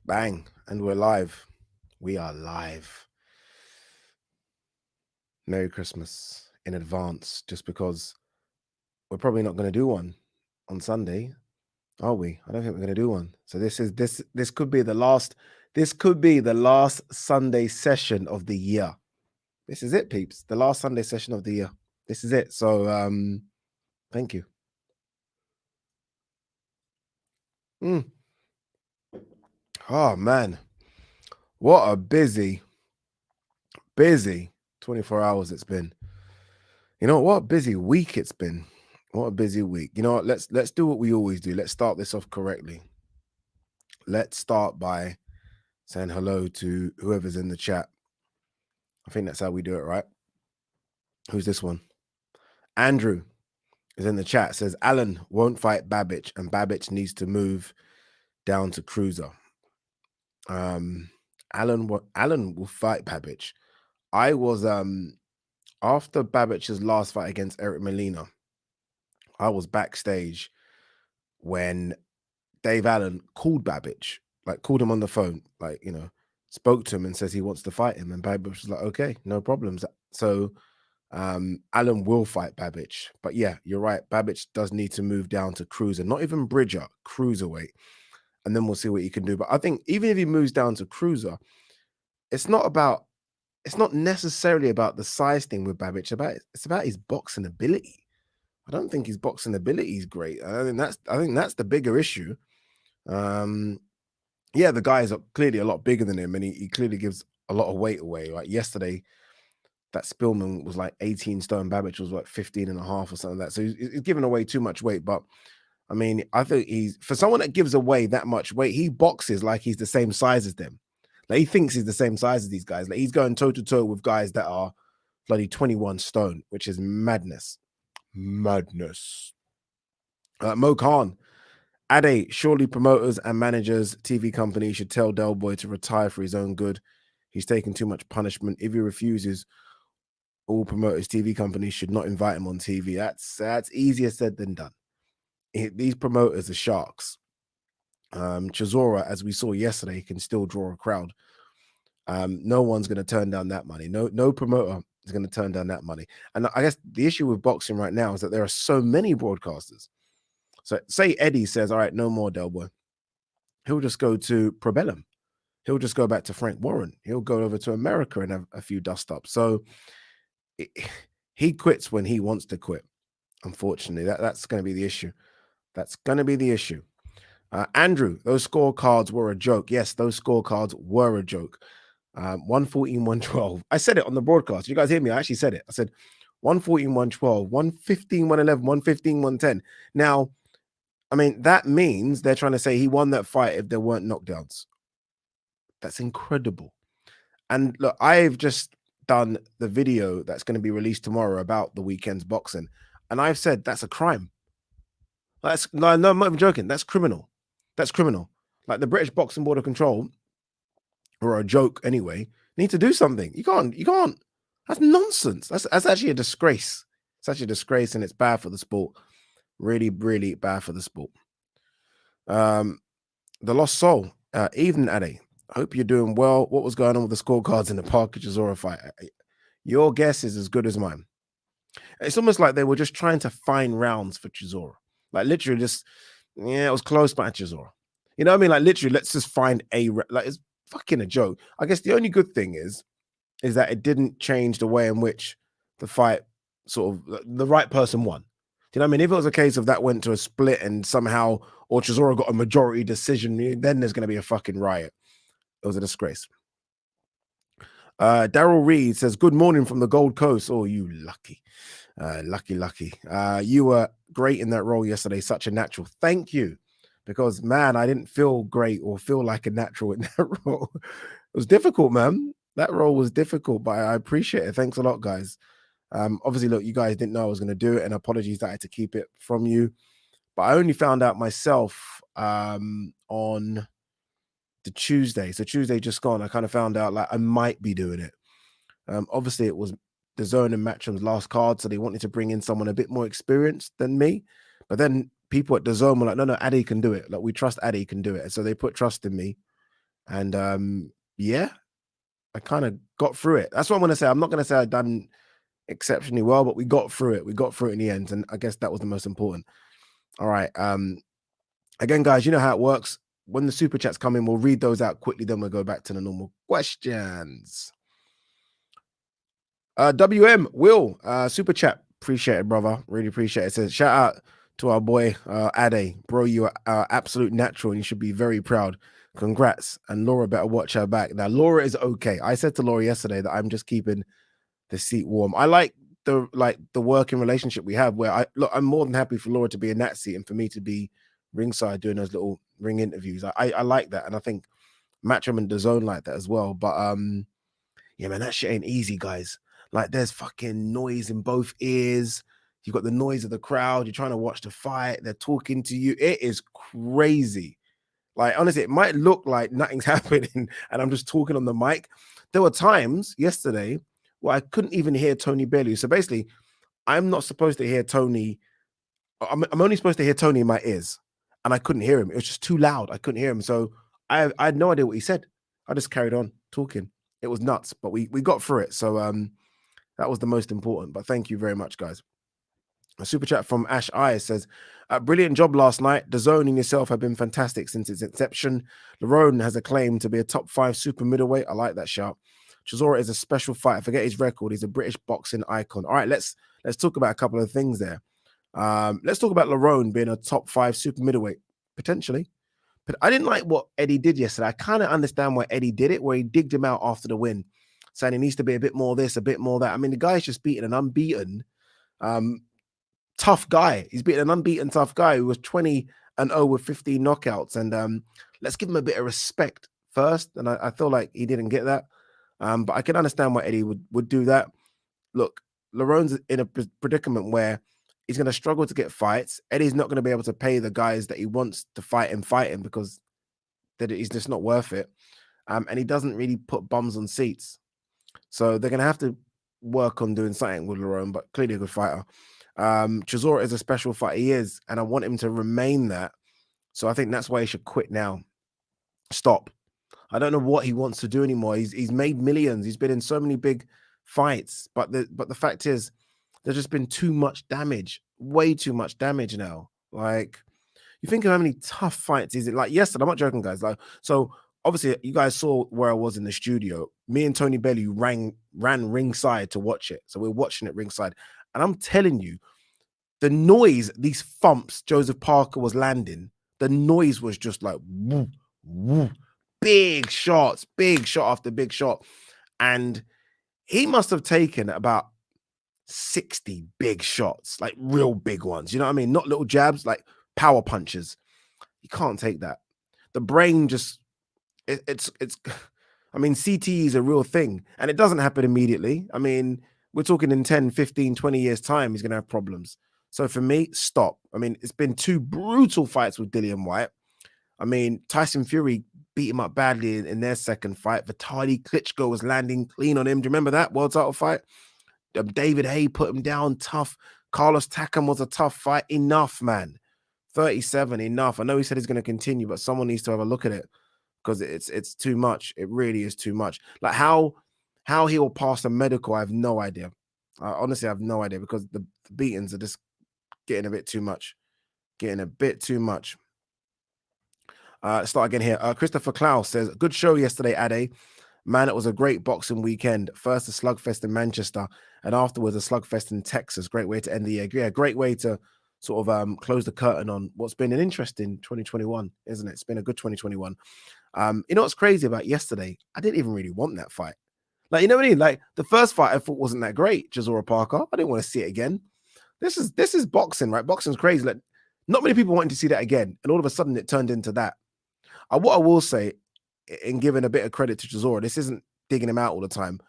Bang. And we're live. We are live. Merry Christmas in advance, just because we're probably not going to do one on Sunday, are we? I don't think we're going to do one. So this could be the last Sunday session of the year. This is it, peeps. The last Sunday session of the year. This is it. So thank you. Oh man. What a busy 24 hours it's been. You know what a busy week it's been. What a busy week. You know what? Let's do what we always do. Let's start this off correctly. Let's start by saying hello to whoever's in the chat. I think that's how we do it, right? Who's this one? Andrew is in the chat. Says Alan won't fight Babbage, and Babbage needs to move down to cruiser. Alan will fight Babbage. I was after Babbage's last fight against Eric Molina, I was backstage when Dave Allen called Babbage, called him on the phone, spoke to him and says he wants to fight him. And Babbage was like, okay, no problems. So Allen will fight Babbage. But yeah, you're right. Babbage does need to move down to cruiser, not even Bridger, cruiserweight. And then we'll see what he can do. But I think even if he moves down to cruiser, it's not necessarily about the size thing with Babbage. It's about his boxing ability. I don't think his boxing ability is great. I think that's the bigger issue. Yeah, the guy is clearly a lot bigger than him, and he clearly gives a lot of weight away. Like yesterday, that Spillman was like 18 stone, Babbage was like 15 and a half or something like that. So he's giving away too much weight. But I mean, I think for someone that gives away that much weight, he boxes like he's the same size as them. Like he thinks he's the same size as these guys. Like he's going toe to toe with guys that are bloody 21 stone, which is madness. Mo Khan, Ade, surely promoters and managers, TV companies should tell Del Boy to retire for his own good. He's taking too much punishment. If he refuses, all promoters, TV companies should not invite him on TV. That's easier said than done. These promoters are sharks. Chizora, as we saw yesterday, can still draw a crowd. No one's going to turn down that money. No promoter is going to turn down that money. And I guess the issue with boxing right now is that there are so many broadcasters. So say Eddie says, all right, no more Del Boy. He'll just go to Probellum. He'll just go back to Frank Warren. He'll go over to America and have a few dust ups. So he quits when he wants to quit. Unfortunately, that's going to be the issue. That's going to be the issue. Andrew, those scorecards were a joke. Yes, those scorecards were a joke. 114, 112. I said it on the broadcast. You guys hear me? I actually said it. I said 114, 112, 115, 111, 115, 110. Now, I mean, that means they're trying to say he won that fight if there weren't knockdowns. That's incredible. And look, I've just done the video that's going to be released tomorrow about the weekend's boxing. And I've said that's a crime. No, I'm not even joking. That's criminal. That's criminal. Like the British Boxing Board of Control, or a joke anyway, need to do something. You can't. That's nonsense. That's actually a disgrace. It's actually a disgrace, and it's bad for the sport. Really, really bad for the sport. The Lost Soul. Evening, Ade. Hope you're doing well. What was going on with the scorecards in the Parker Chizora fight? Your guess is as good as mine. It's almost like they were just trying to find rounds for Chizora. Like literally just, it was close by Chizora. You know what I mean? Like literally, let's just find it's fucking a joke. I guess the only good thing is that it didn't change the way in which the fight sort of, the right person won. Do you know what I mean? If it was a case of that went to a split and somehow, or Chizora got a majority decision, then there's going to be a fucking riot. It was a disgrace. Daryl Reed says, good morning from the Gold Coast. Oh, you lucky. Lucky. You were great in that role yesterday. Such a natural. Thank you. Because, man, I didn't feel great or feel like a natural in that role. It was difficult, man. That role was difficult, but I appreciate it. Thanks a lot, guys. Obviously, look, you guys didn't know I was going to do it, and apologies that I had to keep it from you. But I only found out myself on the Tuesday. So Tuesday just gone, I kind of found out like I might be doing it. Obviously, it was the Zone and Matchroom's last card, so they wanted to bring in someone a bit more experienced than me. But then people at the Zone were like, no, Addy can do it. Like, we trust Addy can do it. And so they put trust in me. And yeah, I kind of got through it. That's what I'm going to say. I'm not going to say I've done exceptionally well, but we got through it. We got through it in the end, and I guess that was the most important. All right. Again, guys, you know how it works. When the super chats come in, we'll read those out quickly, then we'll go back to the normal questions. WM Will, super chat. Appreciate it, brother. Really appreciate it. Says shout out to our boy Ade. Bro, you are absolute natural and you should be very proud. Congrats. And Laura better watch her back. Now, Laura is okay. I said to Laura yesterday that I'm just keeping the seat warm. I like the working relationship we have where I'm more than happy for Laura to be in that seat and for me to be ringside doing those little ring interviews. I like that. And I think Matchroom and DAZN like that as well. But yeah, man, that shit ain't easy, guys. Like, there's fucking noise in both ears. You got the noise of the crowd. You're trying to watch the fight. They're talking to you. It is crazy. Like, honestly, it might look like nothing's happening and I'm just talking on the mic. There were times yesterday where I couldn't even hear Tony Bellew. So basically, I'm not supposed to hear Tony. I'm only supposed to hear Tony in my ears, and I couldn't hear him. It was just too loud. I couldn't hear him. So I had no idea what he said. I just carried on talking. It was nuts, but we got through it. So that was the most important. But thank you very much, guys. A super chat from Ash I says, brilliant job last night. DAZN and yourself have been fantastic since its inception. Lerone has a claim to be a top 5 super middleweight. I like that shout. Chisora is a special fighter. Forget his record. He's a British boxing icon. All right, let's talk about a couple of things there. Let's talk about Lerone being a top 5 super middleweight, potentially. But I didn't like what Eddie did yesterday. I kind of understand why Eddie did it, where he digged him out after the win, saying he needs to be a bit more this, a bit more that. I mean, the guy's just beaten an unbeaten tough guy. He's beaten an unbeaten tough guy who was 20-0 with 15 knockouts. And let's give him a bit of respect first. And I feel like he didn't get that. But I can understand why Eddie would do that. Look, Lerone's in a predicament where he's going to struggle to get fights. Eddie's not going to be able to pay the guys that he wants to fight him because he's just not worth it. And he doesn't really put bums on seats. So they're going to have to work on doing something with Lerone, but clearly a good fighter. Chizora is a special fighter. He is, and I want him to remain that. So I think that's why he should quit now. Stop. I don't know what he wants to do anymore. He's made millions. He's been in so many big fights, but the fact is, there's just been too much damage, way too much damage now. Like, you think of how many tough fights is it? Like yesterday, I'm not joking, guys. Like, so obviously you guys saw where I was in the studio. Me and Tony Bellew ran ringside to watch it. So we're watching it ringside. And I'm telling you, the noise, these thumps Joseph Parker was landing, the noise was just like woo, woo, big shots, big shot after big shot. And he must have taken about 60 big shots, like real big ones. You know what I mean? Not little jabs, like power punches. You can't take that. The brain just, it's I mean, CTE is a real thing and it doesn't happen immediately. I mean, we're talking in 10, 15, 20 years time, he's going to have problems. So for me, stop. I mean, it's been 2 brutal fights with Dillian White. I mean, Tyson Fury beat him up badly in their second fight. Vitaly Klitschko was landing clean on him. Do you remember that world title fight? David Haye put him down tough. Carlos Takam was a tough fight. Enough, man. 37, enough. I know he said he's going to continue, but someone needs to have a look at it because it's too much. It really is too much. Like how he will pass the medical, I have no idea. Honestly, I have no idea because the beatings are just getting a bit too much. Getting a bit too much. Let's start again here. Christopher Klaus says, good show yesterday, Ade. Man, it was a great boxing weekend. First a slugfest in Manchester and afterwards a slugfest in Texas. Great way to end the year. Yeah, great way to sort of close the curtain on what's been an interesting 2021, isn't it? It's been a good 2021. You know what's crazy about yesterday? I didn't even really want that fight. Like, you know what I mean? Like, the first fight I thought wasn't that great, Chisora Parker. I didn't want to see it again. This is boxing, right? Boxing's crazy. Like, not many people wanted to see that again. And all of a sudden it turned into that. What I will say, in giving a bit of credit to Chisora, this isn't digging him out all the time.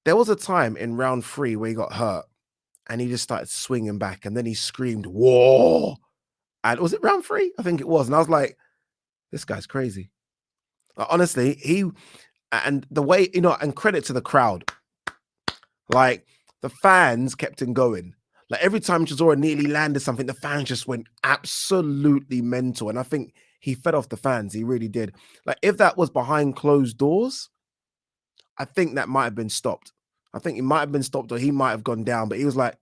There was a time in round 3 where he got hurt and he just started swinging back and then he screamed, whoa. And was it round 3? I think it was. And I was like, this guy's crazy. Honestly, and the way, you know, and credit to the crowd. Like, the fans kept him going. Like, every time Chisora nearly landed something, the fans just went absolutely mental. And I think he fed off the fans. He really did. Like, if that was behind closed doors, I think that might have been stopped. I think it might have been stopped, or he might have gone down. But he was like,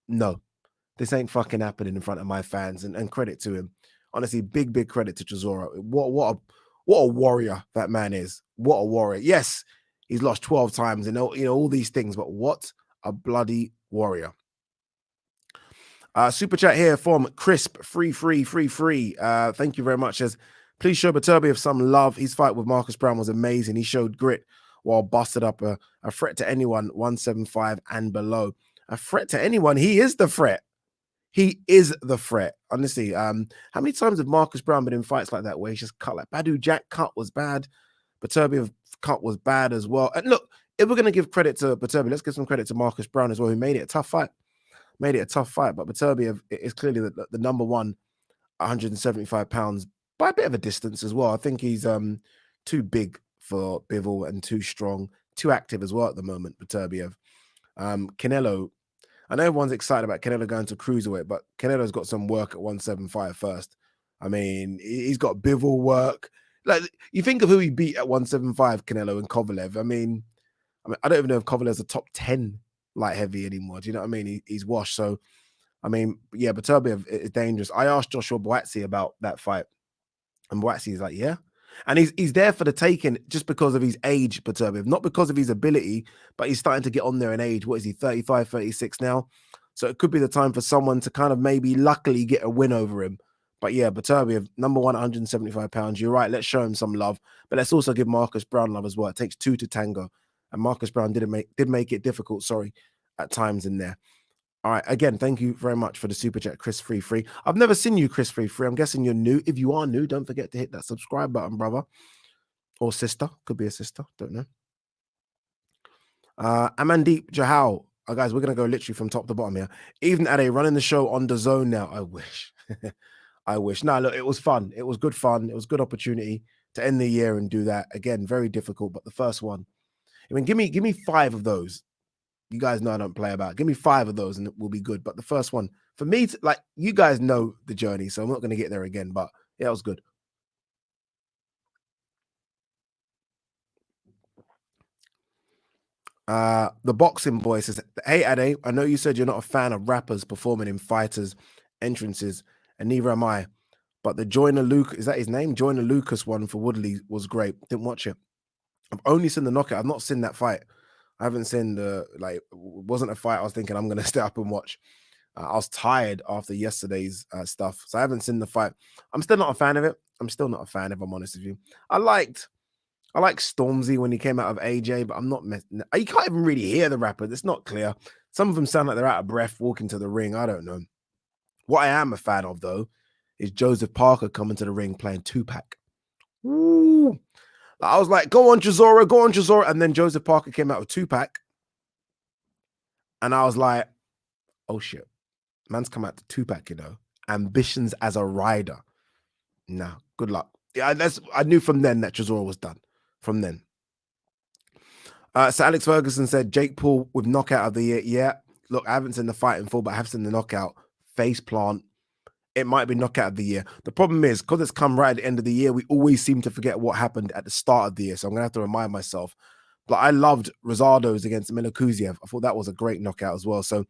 no, this ain't fucking happening in front of my fans. And credit to him. Honestly, big credit to Chisora. What a warrior that man is. What a warrior. Yes, he's lost 12 times and all these things, but what a bloody warrior. Super chat here from Crisp, free. Thank you very much. Says, please show Beterbiev some love. His fight with Marcus Brown was amazing. He showed grit while busted up a threat to anyone 175 and below. A threat to anyone. He is the threat. He is the threat. Honestly, how many times have Marcus Brown been in fights like that where he's just cut? Like Badu Jack cut was bad. Beterbiev cut was bad as well. And look, if we're going to give credit to Beterbiev, let's give some credit to Marcus Brown as well, who made it a tough fight. But Beterbiev is clearly the number one 175 pounds by a bit of a distance as well. I think he's too big for Bivol and too strong, too active as well at the moment, Beterbiev. Canelo, I know everyone's excited about Canelo going to cruiserweight, but Canelo's got some work at 175 first. I mean, he's got Bivol work. Like, you think of who he beat at 175, Canelo and Kovalev. I mean, I don't even know if Kovalev's a top 10 light heavy anymore. Do you know what I mean? He's washed. So, I mean, yeah, Beterbiev is dangerous. I asked Joshua Boatsi about that fight, and Boatsi's like, yeah. And he's there for the taking just because of his age, Beterbiev, not because of his ability, but he's starting to get on there in age. What is he, 35, 36 now? So it could be the time for someone to kind of maybe luckily get a win over him. But yeah, Beterbiev, number one, 175 pounds. You're right. Let's show him some love. But let's also give Marcus Brown love as well. It takes two to tango. And Marcus Brown did make it difficult, at times in there. All right, again, thank you very much for the super chat, Chris Free. I've never seen you, Chris Free. I'm guessing you're new. If you are new, don't forget to hit that subscribe button, brother. Or sister. Could be a sister. Don't know. Amandeep Jahal. Guys, we're going to go literally from top to bottom here. Even Ade running the show on the zone now. I wish. I wish. No, look, it was fun. It was good fun. It was good opportunity to end the year and do that. Again, very difficult, but the first one. I mean, give me 5 of those. You guys know I don't play about. Give me 5 of those and it will be good. But the first one, for me, like, you guys know the journey, so I'm not going to get there again. But yeah, it was good. The boxing boy says, hey, Ade, I know you said you're not a fan of rappers performing in fighters' entrances, and neither am I. But the Joyner Lucas, is that his name? Joyner Lucas one for Woodley was great. Didn't watch it. I've only seen the knockout. I've not seen that fight. I haven't seen it wasn't a fight I was thinking I'm going to stay up and watch. I was tired after yesterday's stuff, so I haven't seen the fight. I'm still not a fan of it. I'm still not a fan, if I'm honest with you. I liked Stormzy when he came out of AJ, but I'm not. You can't even really hear the rapper. It's not clear. Some of them sound like they're out of breath walking to the ring. I don't know. What I am a fan of, though, is Joseph Parker coming to the ring playing Tupac. Ooh. I was like, go on, Chizora. And then Joseph Parker came out with Tupac. And I was like, oh, shit. Man's come out to Tupac, Ambitions as a rider. Nah, good luck. Yeah, I knew from then that Chizora was done. From then. So Alex Ferguson said, Jake Paul with knockout of the year. Yeah, look, I haven't seen the fight in full, but I have seen the knockout. Face plant. It might be knockout of the year. The problem is, because it's come right at the end of the year, we always seem to forget what happened at the start of the year. So I'm going to have to remind myself. But I loved Rosado's against Milokuziev. I thought that was a great knockout as well. So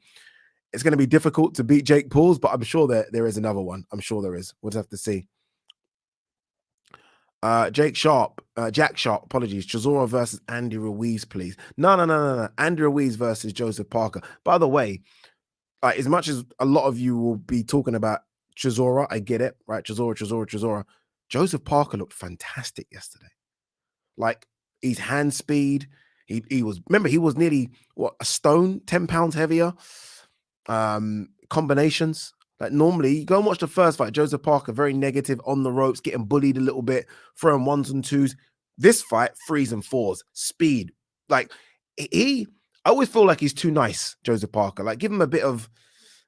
it's going to be difficult to beat Jake Paul's, but I'm sure there is another one. I'm sure there is. We'll just have to see. Jack Sharp, apologies. Chizora versus Andy Ruiz, please. No. Andy Ruiz versus Joseph Parker. By the way, as much as a lot of you will be talking about Chizora, I get it, right? Chizora. Joseph Parker looked fantastic yesterday. Like, his hand speed, he was nearly a stone, 10 pounds heavier. Combinations. Like, normally, you go and watch the first fight, Joseph Parker, very negative on the ropes, getting bullied a little bit, throwing 1s and 2s. This fight, 3s and 4s, speed. Like, I always feel like he's too nice, Joseph Parker. Like, give him a bit of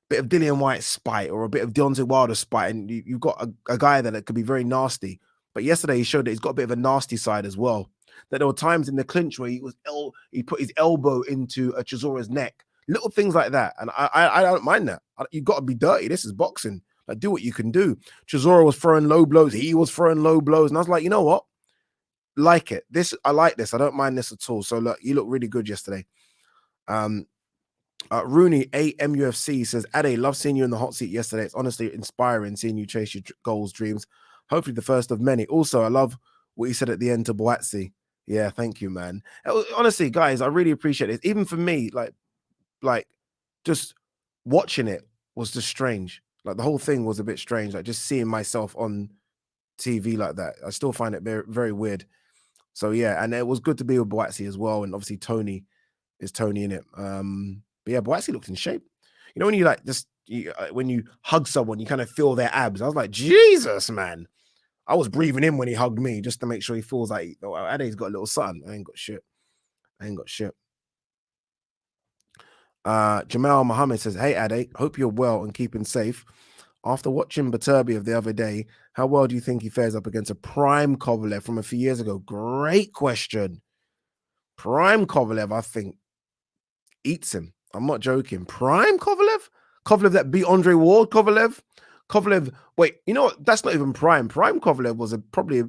Dillian White spite or a bit of Deontay Wilder spite, and you've got a guy that could be very nasty. But yesterday he showed that he's got a bit of a nasty side as well. That there were times in the clinch where he put his elbow into a Chizora's neck, little things like that, and I don't mind that. You've got to be dirty. This is boxing. Like, do what you can do. Chizora was throwing low blows. He was throwing low blows. And I was like, you know what? Like it. I like this. I don't mind this at all. So look, you look really good yesterday. Rooney AMUFC says, Ade, love seeing you in the hot seat yesterday. It's honestly inspiring seeing you chase your goals, dreams. Hopefully the first of many. Also, I love what you said at the end to Boatsi. Yeah, thank you, man. Honestly, guys, I really appreciate it. Even for me, like just watching it was just strange. Like the whole thing was a bit strange. Like just seeing myself on TV like that. I still find it very, very weird. So yeah, and it was good to be with Boatsi as well. And obviously Tony is Tony in it. But yeah, Boatsi looked in shape. You know, when you like just when you hug someone, you kind of feel their abs. I was like, Jesus, man. I was breathing in when he hugged me just to make sure he feels like, oh, Ade's got a little son. I ain't got shit. Jamal Muhammad says, hey, Ade, hope you're well and keeping safe. After watching Beterbiev the other day, how well do you think he fares up against a prime Kovalev from a few years ago? Great question. Prime Kovalev, I think, eats him. I'm not joking. Prime Kovalev? Kovalev that beat Andre Ward? Kovalev, wait, you know what? That's not even prime. Prime Kovalev was probably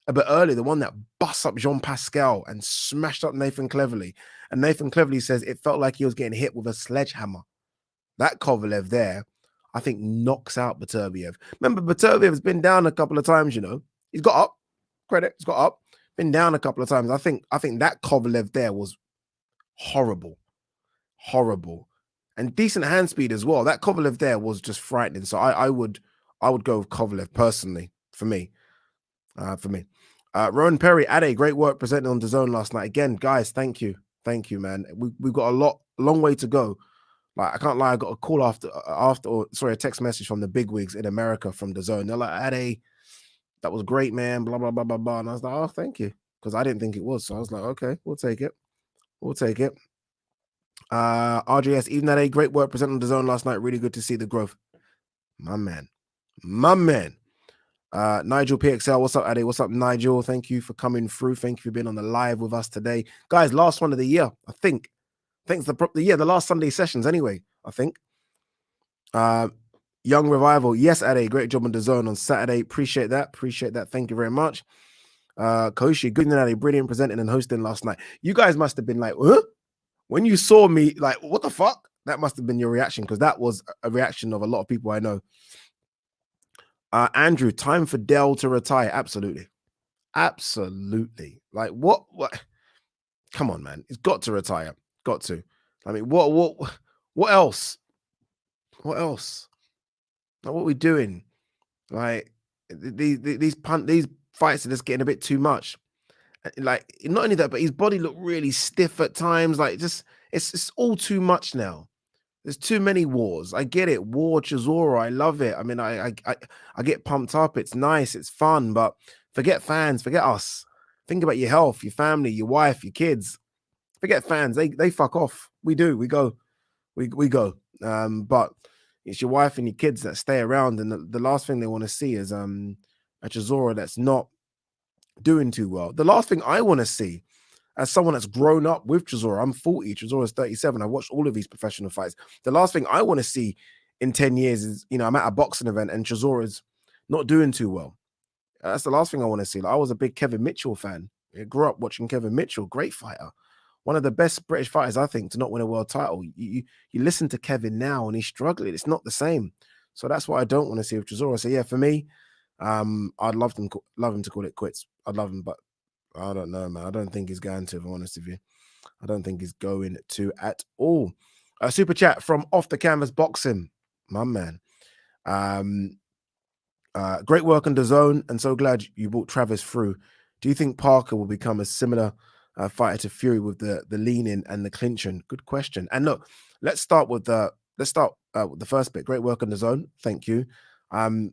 a bit earlier, the one that busts up Jean Pascal and smashed up Nathan Cleverly. And Nathan Cleverly says it felt like he was getting hit with a sledgehammer. That Kovalev there, I think, knocks out Beterbiev. Remember, Beterbiev's been down a couple of times, you know. He's got up. Credit, he's got up. Been down a couple of times. I think that Kovalev there was horrible. And decent hand speed as well. That Kovalev there was just frightening. So I would go with Kovalev personally for me. Rowan Perry, Ade, great work presenting on DAZN last night. Again, guys, thank you, man. We've got a long way to go. Like I can't lie, I got a call a text message from the bigwigs in America from DAZN. They're like, Ade, that was great, man. Blah blah blah blah blah. And I was like, oh, thank you, because I didn't think it was. So I was like, okay, we'll take it. RJS, even that great work presenting on DAZN last night. Really good to see the growth. My man. Nigel PXL, what's up, Ade? What's up, Nigel? Thank you for coming through. Thank you for being on the live with us today. Guys, last one of the year, I think. It's the last Sunday sessions anyway, I think. Young Revival, yes, Ade, great job on DAZN on Saturday. Appreciate that. Thank you very much. Koshi, good night, Ade, brilliant presenting and hosting last night. You guys must have been like, huh? When you saw me, like, what the fuck? That must have been your reaction, because that was a reaction of a lot of people I know. Andrew, time for Dell to retire. Absolutely. Like, what? Come on, man. He's got to retire. Got to. I mean, what else? Like, what are we doing? Like, these fights are just getting a bit too much. Like, not only that, but his body looked really stiff at times. Like, just it's all too much now. There's too many wars. I get it. War, Chizora, I love it. I mean, I get pumped up. It's nice. It's fun. But forget fans. Forget us. Think about your health, your family, your wife, your kids. Forget fans. They fuck off. We do. We go. We go. But it's your wife and your kids that stay around. And the last thing they want to see is a Chizora that's not doing too well. The last thing I want to see, as someone that's grown up with Chizora, I'm 40, Chizora's 37. I watched all of these professional fights. The last thing I want to see in 10 years is, you know, I'm at a boxing event and Chizora's not doing too well. That's the last thing I want to see. Like, I was a big Kevin Mitchell fan. I grew up watching Kevin Mitchell, great fighter. One of the best British fighters, I think, to not win a world title. You listen to Kevin now and he's struggling. It's not the same. So that's what I don't want to see with Chizora. So yeah, for me, I'd love him to call it quits. I'd love him, but I don't know, man. I don't think he's going to, if I'm honest with you. I don't think he's going to at all. A super chat from Off the Canvas Boxing, my man. Great work on DAZN, and so glad you brought Travis through. Do you think Parker will become a similar fighter to Fury with the lean-in and the clinching? Good question. And look, let's start with the first bit. Great work on DAZN. Thank you. And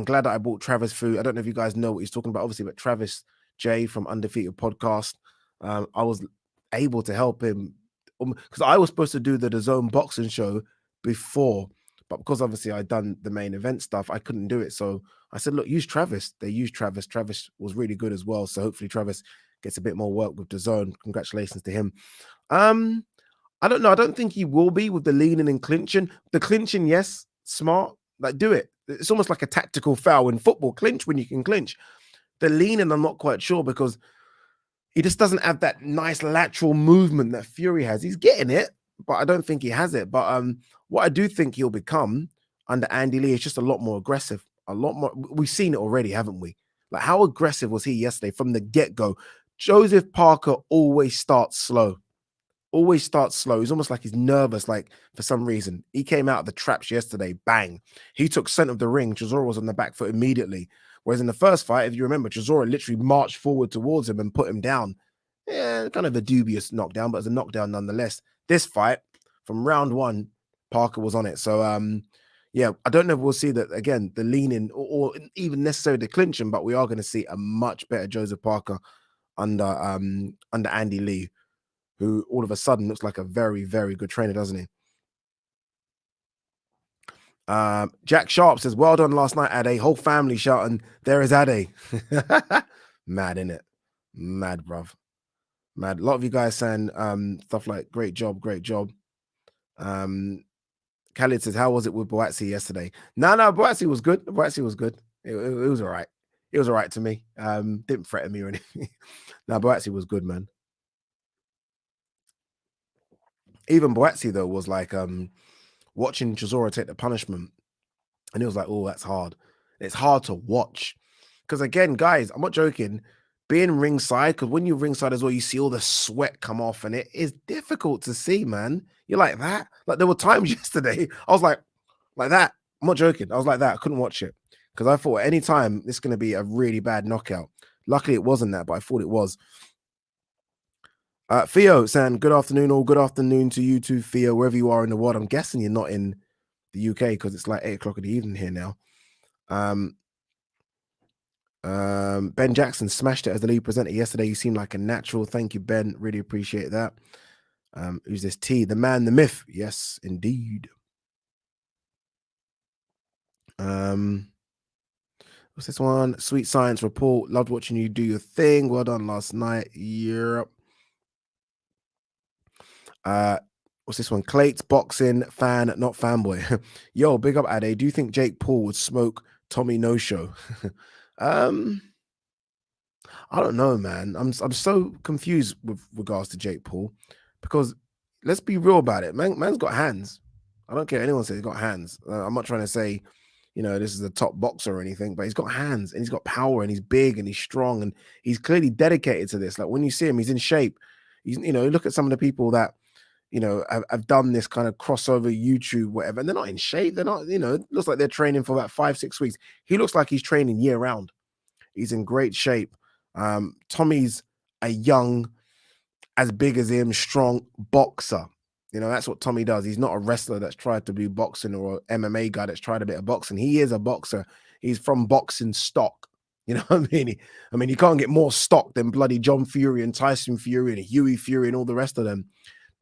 glad that I brought Travis through. I don't know if you guys know what he's talking about, obviously, but Travis J from Undefeated Podcast. I was able to help him because I was supposed to do the DAZN boxing show before, but because obviously I'd done the main event stuff, I couldn't do it. So I said, look, use Travis. They used Travis. Travis was really good as well. So hopefully Travis gets a bit more work with DAZN. Congratulations to him. I don't know. I don't think he will be with the leaning and clinching. The clinching, yes, smart. Like, do it. It's almost like a tactical foul in football. Clinch when you can clinch. The leaning, I'm not quite sure because he just doesn't have that nice lateral movement that Fury has. He's getting it, but I don't think he has it. But what I do think he'll become under Andy Lee is just a lot more aggressive. A lot more. We've seen it already, haven't we? Like, how aggressive was he yesterday from the get-go? Joseph Parker always starts slow. Always starts slow. He's almost like he's nervous, like for some reason. He came out of the traps yesterday, bang. He took center of the ring. Chizora was on the back foot immediately. Whereas in the first fight, if you remember, Chizora literally marched forward towards him and put him down. Yeah, kind of a dubious knockdown, but it's a knockdown nonetheless. This fight, from round one, Parker was on it. So yeah, I don't know if we'll see that again, the leaning or even necessarily the clinching, but we are going to see a much better Joseph Parker under Andy Lee, who all of a sudden looks like a very, very good trainer, doesn't he? Jack Sharp says, well done last night, Ade. Whole family shouting, there is Ade. Mad, innit? Mad, bruv. Mad. A lot of you guys saying stuff like, great job, great job. Khalid says, how was it with Boatsi yesterday? No, Boatsi was good. Boatsi was good. It was all right. It was all right to me. Didn't threaten me or anything. No, Boatsi was good, man. Even Boatsi, though, was like watching Chizora take the punishment. And it was like, oh, that's hard. It's hard to watch. Because again, guys, I'm not joking. Being ringside, because when you're ringside as well, you see all the sweat come off, and it is difficult to see, man. You're like that. Like there were times yesterday, I was like that. I'm not joking. I was like that. I couldn't watch it. Because I thought at any time this is going to be a really bad knockout. Luckily, it wasn't that, but I thought it was. Theo saying, good afternoon, or good afternoon to you too, Theo, wherever you are in the world. I'm guessing you're not in the UK because it's like 8 o'clock in the evening here now. Ben Jackson smashed it as the lead presenter yesterday. You seem like a natural. Thank you, Ben. Really appreciate that. Who's this? T, the man, the myth. Yes, indeed. What's this one? Sweet Science Report. Loved watching you do your thing. Well done last night. Europe. What's this one? Clates boxing fan, not fanboy. Yo, big up Ade. Do you think Jake Paul would smoke Tommy No Show? I don't know, man. I'm so confused with regards to Jake Paul because let's be real about it. Man's got hands. I don't care. Anyone says he's got hands. I'm not trying to say, this is a top boxer or anything, but he's got hands and he's got power and he's big and he's strong and he's clearly dedicated to this. Like when you see him, he's in shape. He's, look at some of the people that, have done this kind of crossover YouTube, whatever, and they're not in shape. They're not, it looks like they're training for about 5-6 weeks. He looks like he's training year round. He's in great shape. Tommy's a young, as big as him, strong boxer. That's what Tommy does. He's not a wrestler that's tried to be boxing or an MMA guy that's tried a bit of boxing. He is a boxer. He's from boxing stock. You know what I mean? You can't get more stock than bloody John Fury and Tyson Fury and Huey Fury and all the rest of them.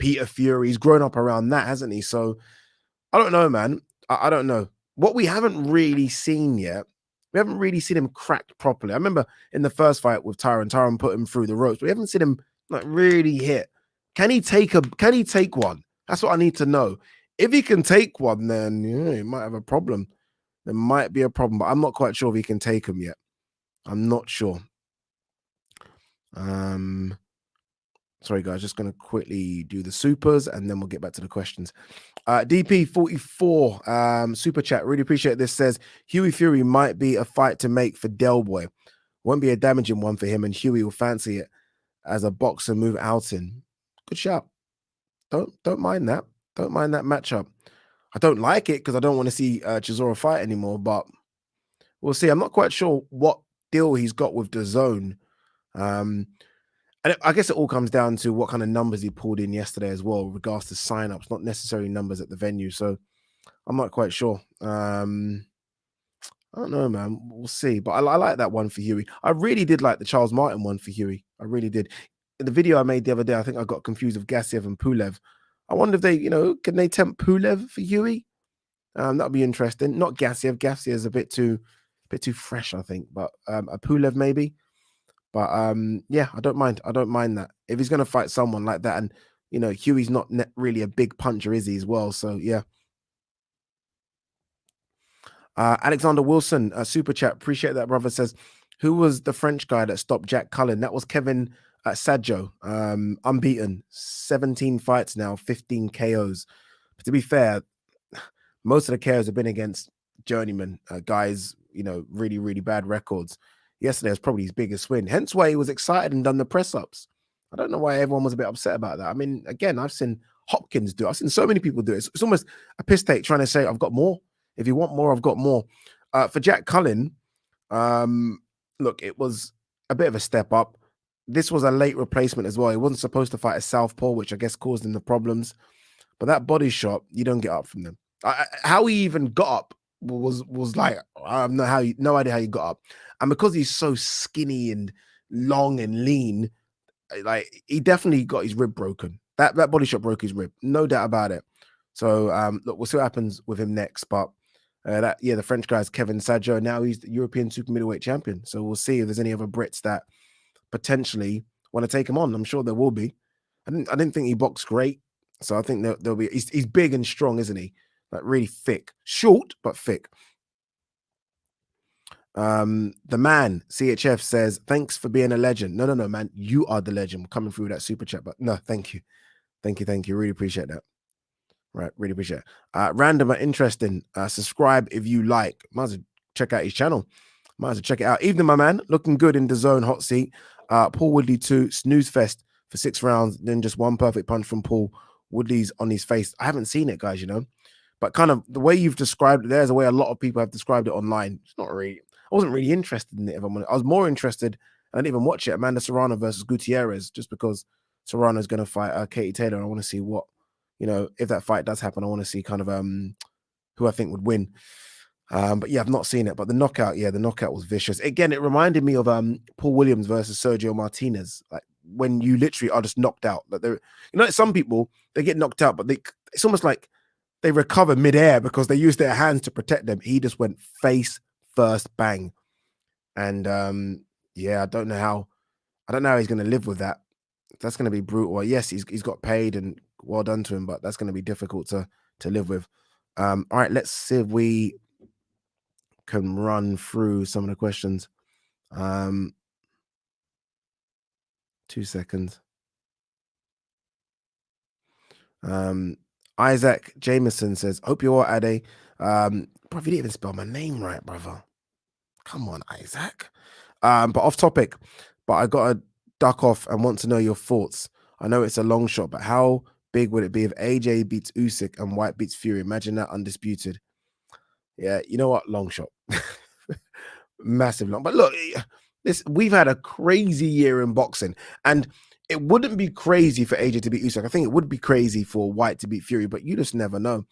Peter Fury. He's grown up around that, hasn't he? So I don't know, man. I don't know. What we haven't really seen yet, we haven't really seen him cracked properly. I remember in the first fight with Tyron put him through the ropes. We haven't seen him like really hit. Can he take one? That's what I need to know. If he can take one, then he might have a problem. There might be a problem, but I'm not quite sure if he can take him yet. I'm not sure. Sorry, guys, just going to quickly do the supers and then we'll get back to the questions. DP44 super chat. Really appreciate this. Says Huey Fury might be a fight to make for Del Boy. Won't be a damaging one for him, and Huey will fancy it as a boxer move out in. Good shout. Don't mind that. Don't mind that matchup. I don't like it because I don't want to see Chizora fight anymore, but we'll see. I'm not quite sure what deal he's got with the zone. And I guess it all comes down to what kind of numbers he pulled in yesterday as well, with regards to signups, not necessarily numbers at the venue. So I'm not quite sure. I don't know, man. We'll see. But I like that one for Huey. I really did like the Charles Martin one for Huey. I really did. In the video I made the other day, I think I got confused with Gassiev and Pulev. I wonder if they, can they tempt Pulev for Huey? That'd be interesting. Not Gassiev. Gassiev is a bit too fresh, I think. But a Pulev maybe. But yeah, I don't mind. I don't mind that. If he's going to fight someone like that, and Huey's not really a big puncher, is he, as well? So yeah. Alexander Wilson, super chat. Appreciate that, brother. Says, who was the French guy that stopped Jack Cullen? That was Kevin Saggio. Unbeaten, 17 fights now, 15 KOs. But to be fair, most of the KOs have been against journeyman guys, really, really bad records. Yesterday was probably his biggest win. Hence why he was excited and done the press ups. I don't know why everyone was a bit upset about that. I mean, again, I've seen Hopkins do it. I've seen so many people do it. It's almost a piss take trying to say, I've got more. If you want more, I've got more. For Jack Cullen, look, it was a bit of a step up. This was a late replacement as well. He wasn't supposed to fight a southpaw, which I guess caused him the problems. But that body shot, you don't get up from them. How he even got up was like, I have no idea how he got up. And because he's so skinny and long and lean, like he definitely got his rib broken. That body shot broke his rib, no doubt about it. So look, we'll see what happens with him next. But the French guy's Kevin Saggio. Now he's the European super middleweight champion. So we'll see if there's any other Brits that potentially want to take him on. I'm sure there will be. I didn't think he boxed great. So I think there'll be. He's big and strong, isn't he? Like really thick, short but thick. The man CHF says, "Thanks for being a legend." No, man, you are the legend. Coming through that super chat, but no, thank you. Really appreciate that. Right, really appreciate it. Random but interesting. Subscribe if you like. Might as well check out his channel. Might as well check it out. Evening, my man. Looking good in the zone hot seat. Paul Woodley 2, snooze fest for 6 rounds. Then just one perfect punch from Paul. Woodley's on his face. I haven't seen it, guys, but kind of the way you've described it, there's a way a lot of people have described it online. It's not really, I wasn't really interested in it. If I'm honest. I was more interested, and I didn't even watch it, Amanda Serrano versus Gutierrez, just because Serrano's going to fight Katie Taylor. And I want to see what, if that fight does happen, I want to see kind of who I think would win. But yeah, I've not seen it. But the knockout was vicious. Again, it reminded me of Paul Williams versus Sergio Martinez. Like when you literally are just knocked out. Like some people, they get knocked out, but it's almost like they recover midair because they use their hands to protect them. He just went face first, bang. And I don't know how he's going to live with that. That's going to be brutal. Yes, he's got paid and well done to him, but that's going to be difficult to live with. All right, let's see if we can run through some of the questions. 2 seconds. Isaac Jameson says, "Hope you're all Ade." Bro, you didn't even spell my name right, brother. Come on, Isaac. But off topic. But I got to duck off and want to know your thoughts. I know it's a long shot, but how big would it be if AJ beats Usyk and White beats Fury? Imagine that undisputed. Yeah, you know what? Long shot. Massive long. But look, we've had a crazy year in boxing, and it wouldn't be crazy for AJ to beat Usyk. I think it would be crazy for White to beat Fury, but you just never know.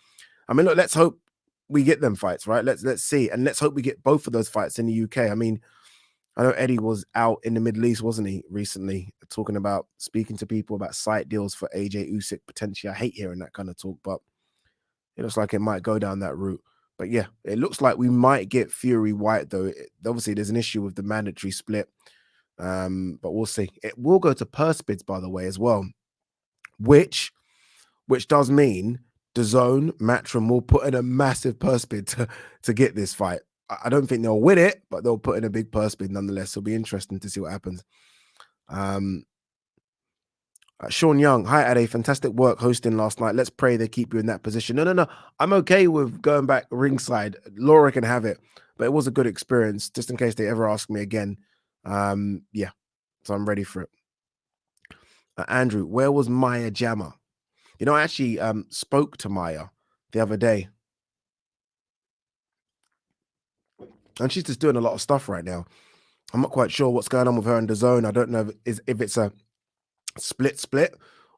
I mean, look, let's hope we get them fights, right? Let's see, and let's hope we get both of those fights in the UK. I mean, I know Eddie was out in the Middle East, wasn't he, recently, speaking to people about site deals for AJ Usyk potentially. I hate hearing that kind of talk, but it looks like it might go down that route. But yeah, it looks like we might get Fury White, though. Obviously, there's an issue with the mandatory split, but we'll see. It will go to purse bids, by the way, as well, which does mean DAZN, Matchroom will put in a massive purse bid to get this fight. I don't think they'll win it, but they'll put in a big purse bid nonetheless. It'll be interesting to see what happens. Sean Young, hi Ade, fantastic work hosting last night. Let's pray they keep you in that position. No. I'm okay with going back ringside. Laura can have it, but it was a good experience, just in case they ever ask me again. So I'm ready for it. Andrew, where was Maya Jama? I actually spoke to Maya the other day, and she's just doing a lot of stuff right now. I'm not quite sure what's going on with her in DAZN. I don't know if it's a split,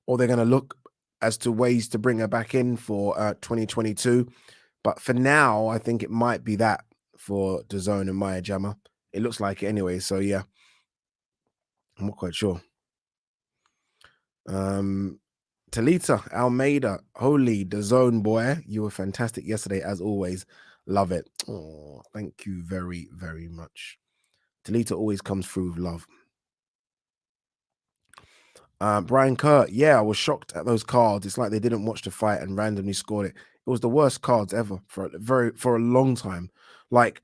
or they're going to look as to ways to bring her back in for 2022. But for now, I think it might be that for DAZN and Maya Jama. It looks like it anyway. So yeah, I'm not quite sure. Talita Almeida, holy DAZN boy, you were fantastic yesterday as always. Love it. Oh, thank you very, very much. Talita always comes through with love. Brian Kerr, yeah, I was shocked at those cards. It's like they didn't watch the fight and randomly scored it. It was the worst cards ever for a long time. Like,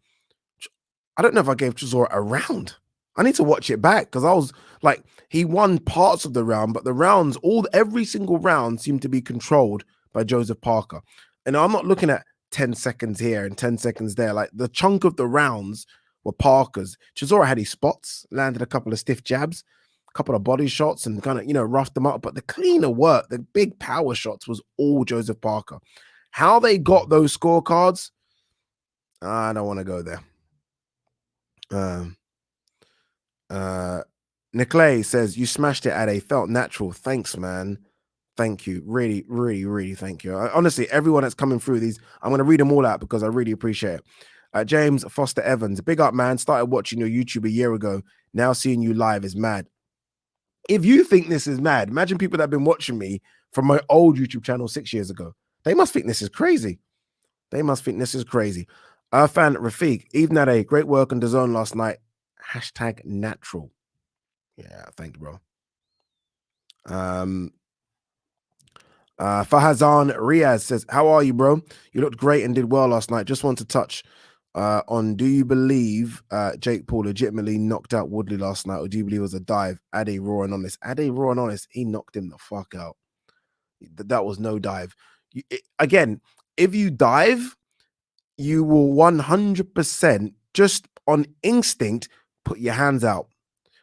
I don't know if I gave Chizora a round. I need to watch it back because I was like, he won parts of the round, but the rounds, every single round seemed to be controlled by Joseph Parker. And I'm not looking at 10 seconds here and 10 seconds there. Like, the chunk of the rounds were Parker's. Chizora had his spots, landed a couple of stiff jabs, a couple of body shots, and kind of, roughed them up. But the cleaner work, the big power shots, was all Joseph Parker. How they got those scorecards, I don't want to go there. Niclay says, you smashed it, Ade. Felt natural. Thanks, man. Thank you. Really, really, really thank you. Honestly, everyone that's coming through these, I'm going to read them all out because I really appreciate it. James Foster Evans, big up, man. Started watching your YouTube a year ago. Now seeing you live is mad. If you think this is mad, imagine people that have been watching me from my old YouTube channel 6 years ago. They must think this is crazy. They must think this is crazy. Fan Rafiq, even Ade, great work on DAZN last night. Hashtag natural. Yeah, thank you, bro. Fahazan Riaz says, how are you, bro? You looked great and did well last night. Just want to touch on, do you believe Jake Paul legitimately knocked out Woodley last night, or do you believe it was a dive? Ade raw and honest. Ade raw and honest, he knocked him the fuck out. That was no dive. Again, if you dive, you will 100% just on instinct put your hands out.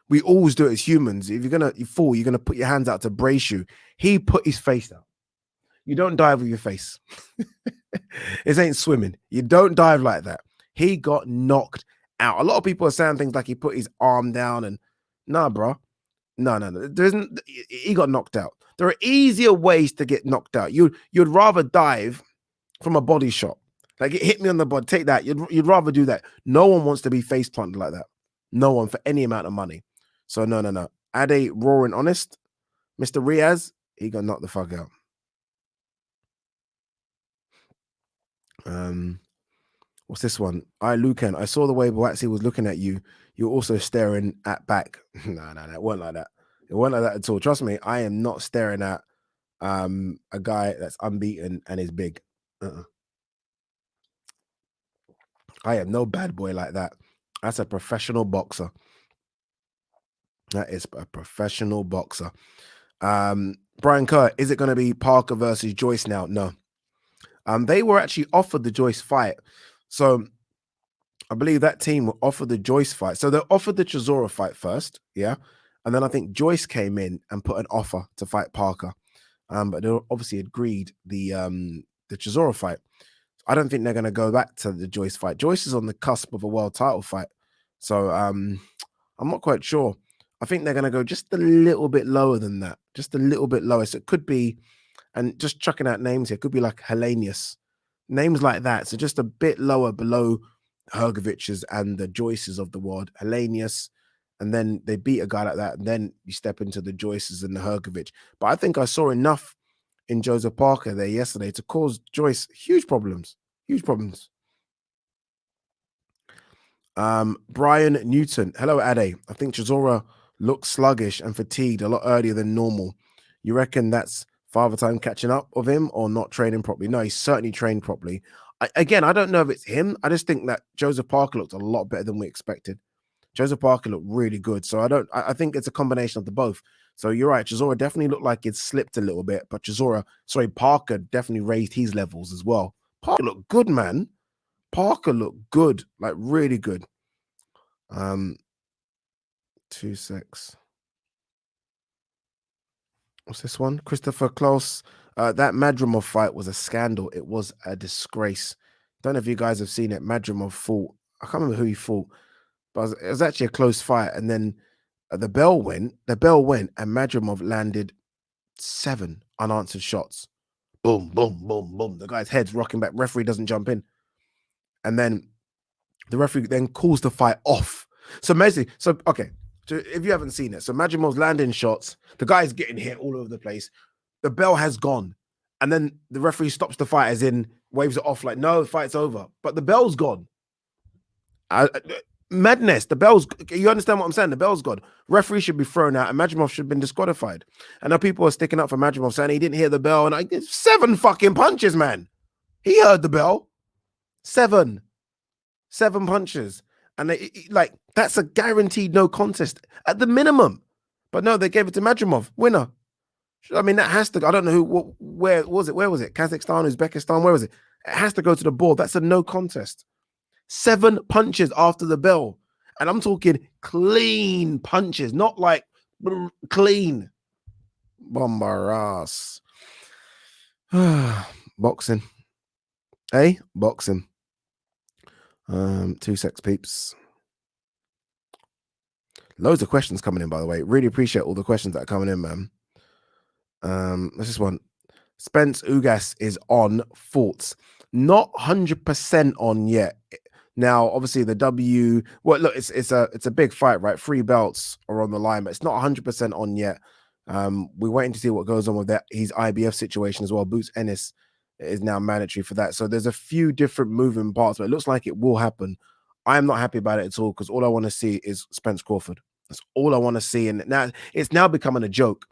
We always do it as humans. If you fall, you're gonna put your hands out to brace you. He put his face out. You don't dive with your face. It ain't swimming. You don't dive like that. He got knocked out. A lot of people are saying things like he put his arm down and nah, bro. No. There isn't. He got knocked out. There are easier ways to get knocked out. You'd rather dive from a body shot. Like, it hit me on the body. Take that. You'd rather do that. No one wants to be face planted like that. No one for any amount of money. So no. Ade roaring honest. Mr. Riaz, he got knocked the fuck out. What's this one? Lucan, I saw the way Boatsy was looking at you. You're also staring at back. No, it wasn't like that. It wasn't like that at all. Trust me, I am not staring at a guy that's unbeaten and is big. I am no bad boy like that. That's a professional boxer. That is a professional boxer. Brian Kerr, is it going to be Parker versus Joyce now? No. They were actually offered the Joyce fight. So I believe that team were offered the Joyce fight. So they offered the Chizora fight first, yeah? And then I think Joyce came in and put an offer to fight Parker. But they obviously agreed the Chizora fight. I don't think they're going to go back to the Joyce fight. Joyce is on the cusp of a world title fight. So I'm not quite sure. I think they're going to go just a little bit lower than that. Just a little bit lower. So it could be, and just chucking out names here, it could be like Hellenius. Names like that. So just a bit lower below Hergovich's and the Joyces of the world. Hellenius. And then they beat a guy like that. And then you step into the Joyces and the Hergovich. But I think I saw enough in Joseph Parker there yesterday to cause Joyce huge problems. Huge problems. Brian Newton. Hello, Ade. I think Chizora looks sluggish and fatigued a lot earlier than normal. You reckon that's father time catching up of him or not training properly? No, he's certainly trained properly. I don't know if it's him. I just think that Joseph Parker looked a lot better than we expected. Joseph Parker looked really good. So I think it's a combination of the both. So you're right. Chizora definitely looked like it slipped a little bit, but Parker definitely raised his levels as well. Parker looked good, man. Parker looked good, like really good. 2-6. What's this one? Christopher Klaus. That Madrimov fight was a scandal. It was a disgrace. Don't know if you guys have seen it. Madrimov fought. I can't remember who he fought, but it was actually a close fight. And then the bell went, and Madrimov landed 7 unanswered shots. Boom, boom, boom, boom. The guy's head's rocking back. Referee doesn't jump in. And then the referee then calls the fight off. So basically, okay. So if you haven't seen it, so Majimov's landing shots, the guy's getting hit all over the place. The bell has gone. And then the referee stops the fight, as in waves it off like, no, the fight's over. But the bell's gone. Madness. The bell's, you understand what I'm saying? The bell's gone. Referee should be thrown out and Majimov should have been disqualified. And now people are sticking up for Majimov saying he didn't hear the bell. And 7 fucking punches, man. He heard the bell. Seven punches. And like, that's a guaranteed no contest at the minimum. But no, they gave it to Madrimov, winner. I mean, that has to, I don't know where was it? Where was it? Kazakhstan, Uzbekistan, where was it? It has to go to the board. That's a no contest. 7 punches after the bell. And I'm talking clean punches, not like clean. Bombaras. Boxing. Hey, boxing. 2 secs, peeps. Loads of questions coming in, by the way. Really appreciate all the questions that are coming in, man. Let's just one. Spence Ugas is on. Thoughts? Not 100% on yet. Now, obviously, the W. Well, look, it's a big fight, right? 3 belts are on the line, but it's not 100% on yet. We're waiting to see what goes on with that. His IBF situation as well. Boots Ennis is now mandatory for that. So there's a few different moving parts, but it looks like it will happen. I am not happy about it at all because all I want to see is Spence Crawford. That's all I want to see, and now it's now becoming a joke.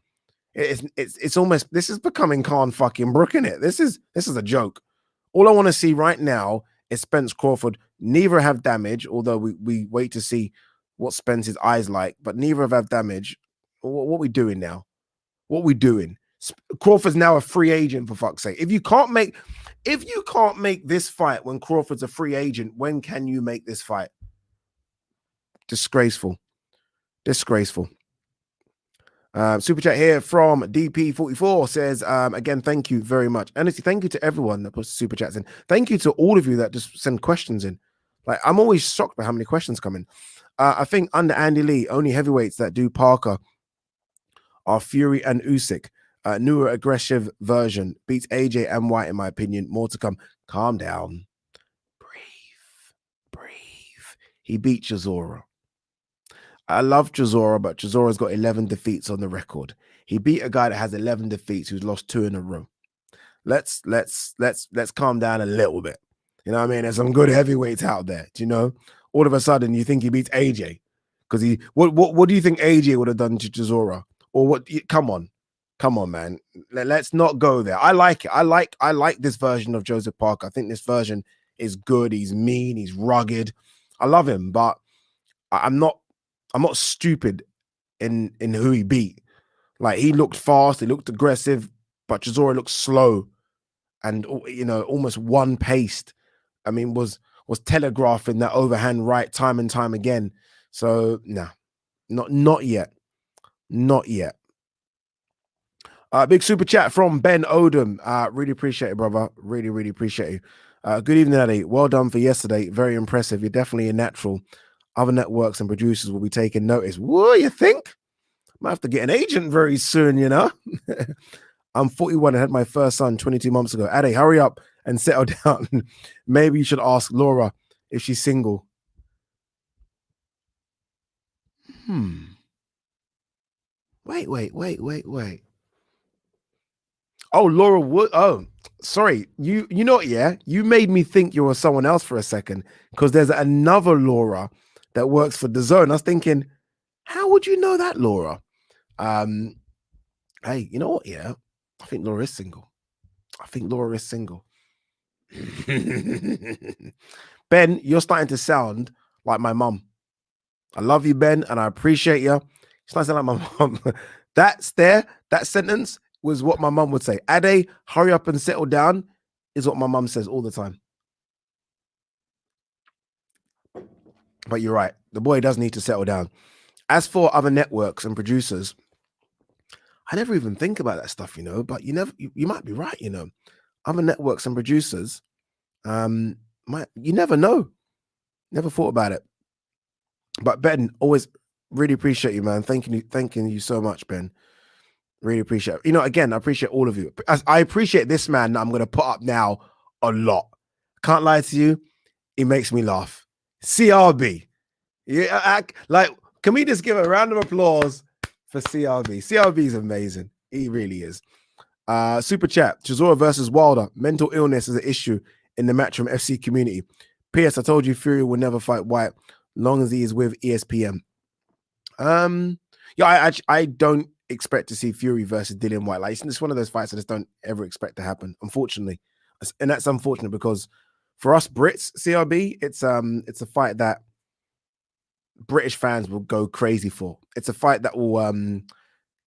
It's almost, this is becoming Khan fucking Brook, in it. This is a joke. All I want to see right now is Spence Crawford. Neither have damage, although we wait to see what Spence's eyes like, but neither have damage. What are we doing now? What are we doing? Crawford's now a free agent, for fuck's sake. If you can't make this fight when Crawford's a free agent, when can you make this fight? Disgraceful. Disgraceful. Super chat here from DP44 says, again, thank you very much. Honestly, thank you to everyone that puts super chats in. Thank you to all of you that just send questions in. Like, I'm always shocked by how many questions come in. I think under Andy Lee, only heavyweights that do Parker are Fury and Usyk. Newer aggressive version beats AJ and White, in my opinion. More to come. Calm down. Breathe. He beat Chizora. I love Chizora, but Chizora's got 11 defeats on the record. He beat a guy that has 11 defeats who's lost 2 in a row. Let's calm down a little bit. You know what I mean? There's some good heavyweights out there. Do you know? All of a sudden, you think he beats AJ because what do you think AJ would have done to Chisora? Or what? Come on, man. Let's not go there. I like it. I like this version of Joseph Parker. I think this version is good. He's mean. He's rugged. I love him, but I'm not stupid in who he beat. Like, he looked fast, he looked aggressive, but Chisora looked slow and, you know, almost one-paced. I mean, was telegraphing that overhand right time and time again. So, nah, not yet. Not yet. Big super chat from Ben Odom. Really appreciate it, brother. Really appreciate you. Good evening, Eddie. Well done for yesterday. Very impressive. You're definitely a natural. Other networks and producers will be taking notice. What you think? Might have to get an agent very soon, you know. I'm 41 and had my first son 22 months ago. Ade, hurry up and settle down. Maybe you should ask Laura if she's single. Wait. Oh, Laura Wood. Oh, sorry. You know what? Yeah, you made me think you were someone else for a second because there's another Laura that works for DAZN. I was thinking, how would you know that, Laura? Hey, you know what? Yeah, I think Laura is single. Ben, you're starting to sound like my mum. I love you, Ben, and I appreciate you. You're starting to sound like my mum. That sentence was what my mum would say. Ade, hurry up and settle down is what my mum says all the time. But you're right. The boy does need to settle down. As for other networks and producers, I never even think about that stuff, you know, but you might be right, you know. Other networks and producers, you never know. Never thought about it. But Ben, always really appreciate you, man. Thanking you so much, Ben. Really appreciate it. You know, again, I appreciate all of you. I appreciate this man that I'm going to put up now a lot. Can't lie to you. He makes me laugh. CRB. Yeah, like, can we just give a round of applause for CRB? CRB is amazing. He really is. Super chat. Chizora versus Wilder. Mental illness is an issue in the Matchroom FC community. P.S. I told you Fury will never fight White long as he is with ESPN. Yeah, I don't expect to see Fury versus Dillian White. Like, it's one of those fights I just don't ever expect to happen. Unfortunately, And that's unfortunate because for us Brits, CRB, it's a fight that British fans will go crazy for. It's a fight that will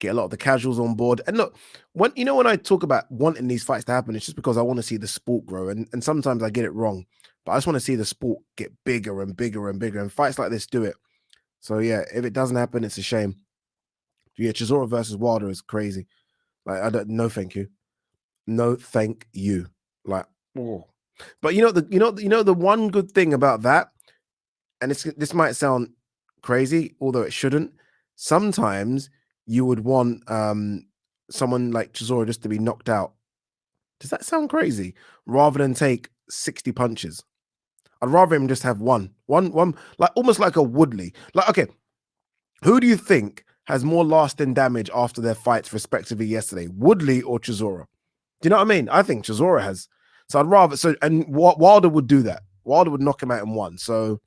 get a lot of the casuals on board. And look, when I talk about wanting these fights to happen, it's just because I want to see the sport grow. And sometimes I get it wrong, but I just want to see the sport get bigger and bigger and bigger. And fights like this do it. So yeah, if it doesn't happen, it's a shame. Yeah, Chisora versus Wilder is crazy. Like, I don't, no, thank you. No, thank you. Like, oh. But the one good thing about that, and this might sound crazy, although it shouldn't. Sometimes you would want someone like Chizora just to be knocked out. Does that sound crazy? Rather than take 60 punches. I'd rather him just have one, like almost like a Woodley. Like, okay, who do you think has more lasting damage after their fights respectively yesterday, Woodley or Chizora? Do you know what I mean? I think Chizora has. So I'd rather, and Wilder would do that. Wilder would knock him out in one. So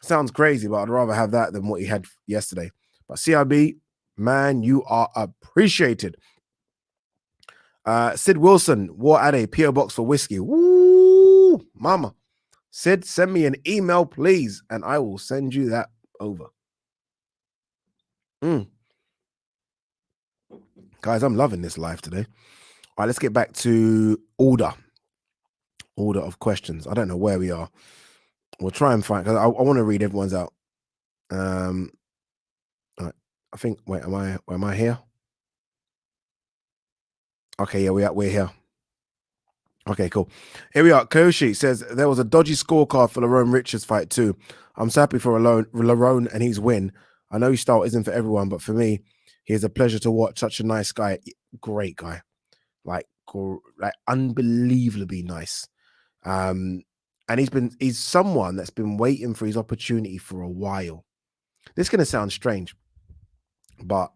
sounds crazy, but I'd rather have that than what he had yesterday. But CIB, man, you are appreciated. Sid Wilson, war at a PO box for whiskey. Woo, mama. Sid, send me an email, please, and I will send you that over. Guys, I'm loving this live today. All right, let's get back to order of questions. I don't know where we are. We'll try and find, because I want to read everyone's out. All right, I think, wait, am I here? Okay, yeah, we're here. Okay, cool. Here we are. Koshi says there was a dodgy scorecard for Lerone Richards fight too. I'm so happy for Lerone and his win. I know his style isn't for everyone, but for me, he is a pleasure to watch. Such a nice guy. Great guy. Like unbelievably nice. And he's someone that's been waiting for his opportunity for a while. This is going to sound strange, but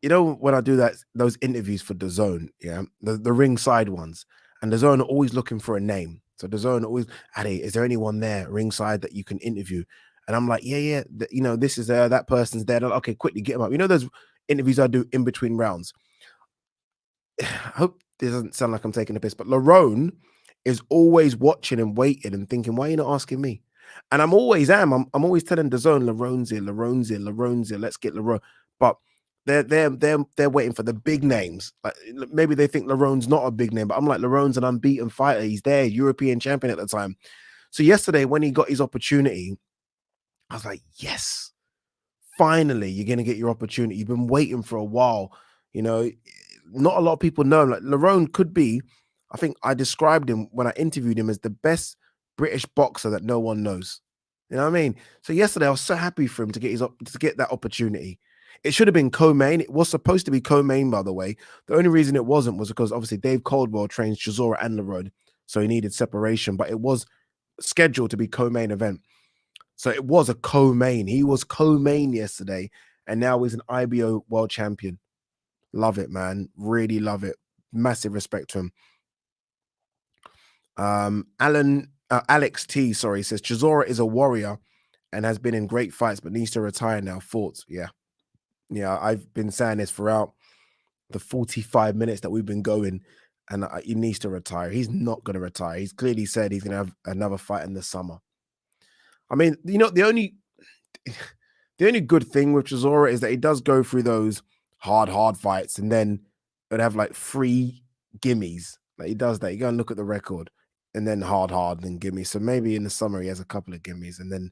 when I do those interviews for DAZN, yeah, the ringside ones, and DAZN are always looking for a name. So DAZN always, Addy, is there anyone there ringside that you can interview? And I'm like, yeah, this is there, that person's there. Like, okay, quickly get them up. Those interviews I do in between rounds. I hope this doesn't sound like I'm taking a piss, but Lerone is always watching and waiting and thinking, why are you not asking me? And I'm always telling DAZN, Lerone's here, let's get Lerone. But they're waiting for the big names. Like, maybe they think Lerone's not a big name, but I'm like, Lerone's an unbeaten fighter. He's there, European champion at the time. So yesterday, when he got his opportunity, I was like, yes, finally, you're going to get your opportunity. You've been waiting for a while. Not a lot of people know him. Like, Lerone could be, I think I described him when I interviewed him as the best British boxer that no one knows. You know what I mean? So yesterday, I was so happy for him to get that opportunity. It should have been co-main. It was supposed to be co-main, by the way. The only reason it wasn't was because obviously Dave Caldwell trains Chizora and Lerone, so he needed separation. But it was scheduled to be co-main event, so it was a co-main. He was co-main yesterday, and now he's an IBO world champion. Love it, man. Really love it. Massive respect to him. Alex T, says Chizora is a warrior and has been in great fights, but needs to retire now. Thoughts? Yeah, I've been saying this throughout the 45 minutes that we've been going, and he needs to retire. He's not going to retire. He's clearly said he's going to have another fight in the summer. I mean, the only good thing with Chizora is that he does go through those hard fights, and then it'd have like 3 gimmies. Like, he does that. You go and look at the record, and then hard, and gimme. So maybe in the summer he has a couple of gimmies, and then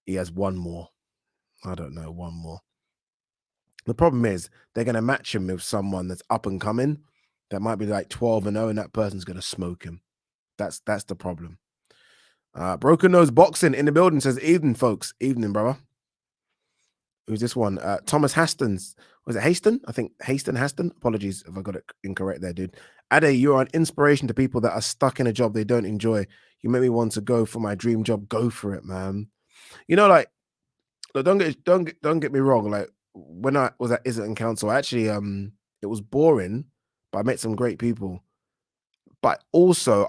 he has one more. I don't know, one more. The problem is they're going to match him with someone that's up and coming that might be like 12-0, and that person's going to smoke him. That's the problem. Broken Nose Boxing in the building says, evening, folks. Evening, brother. Who's this one? Thomas Hastons. Was it Haston? I think Haston. Apologies if I got it incorrect there, dude. Ade, you are an inspiration to people that are stuck in a job they don't enjoy. You make me want to go for my dream job. Go for it, man. Like, look, don't get me wrong. Like, when I was at Islington Council, actually, it was boring, but I met some great people. But also,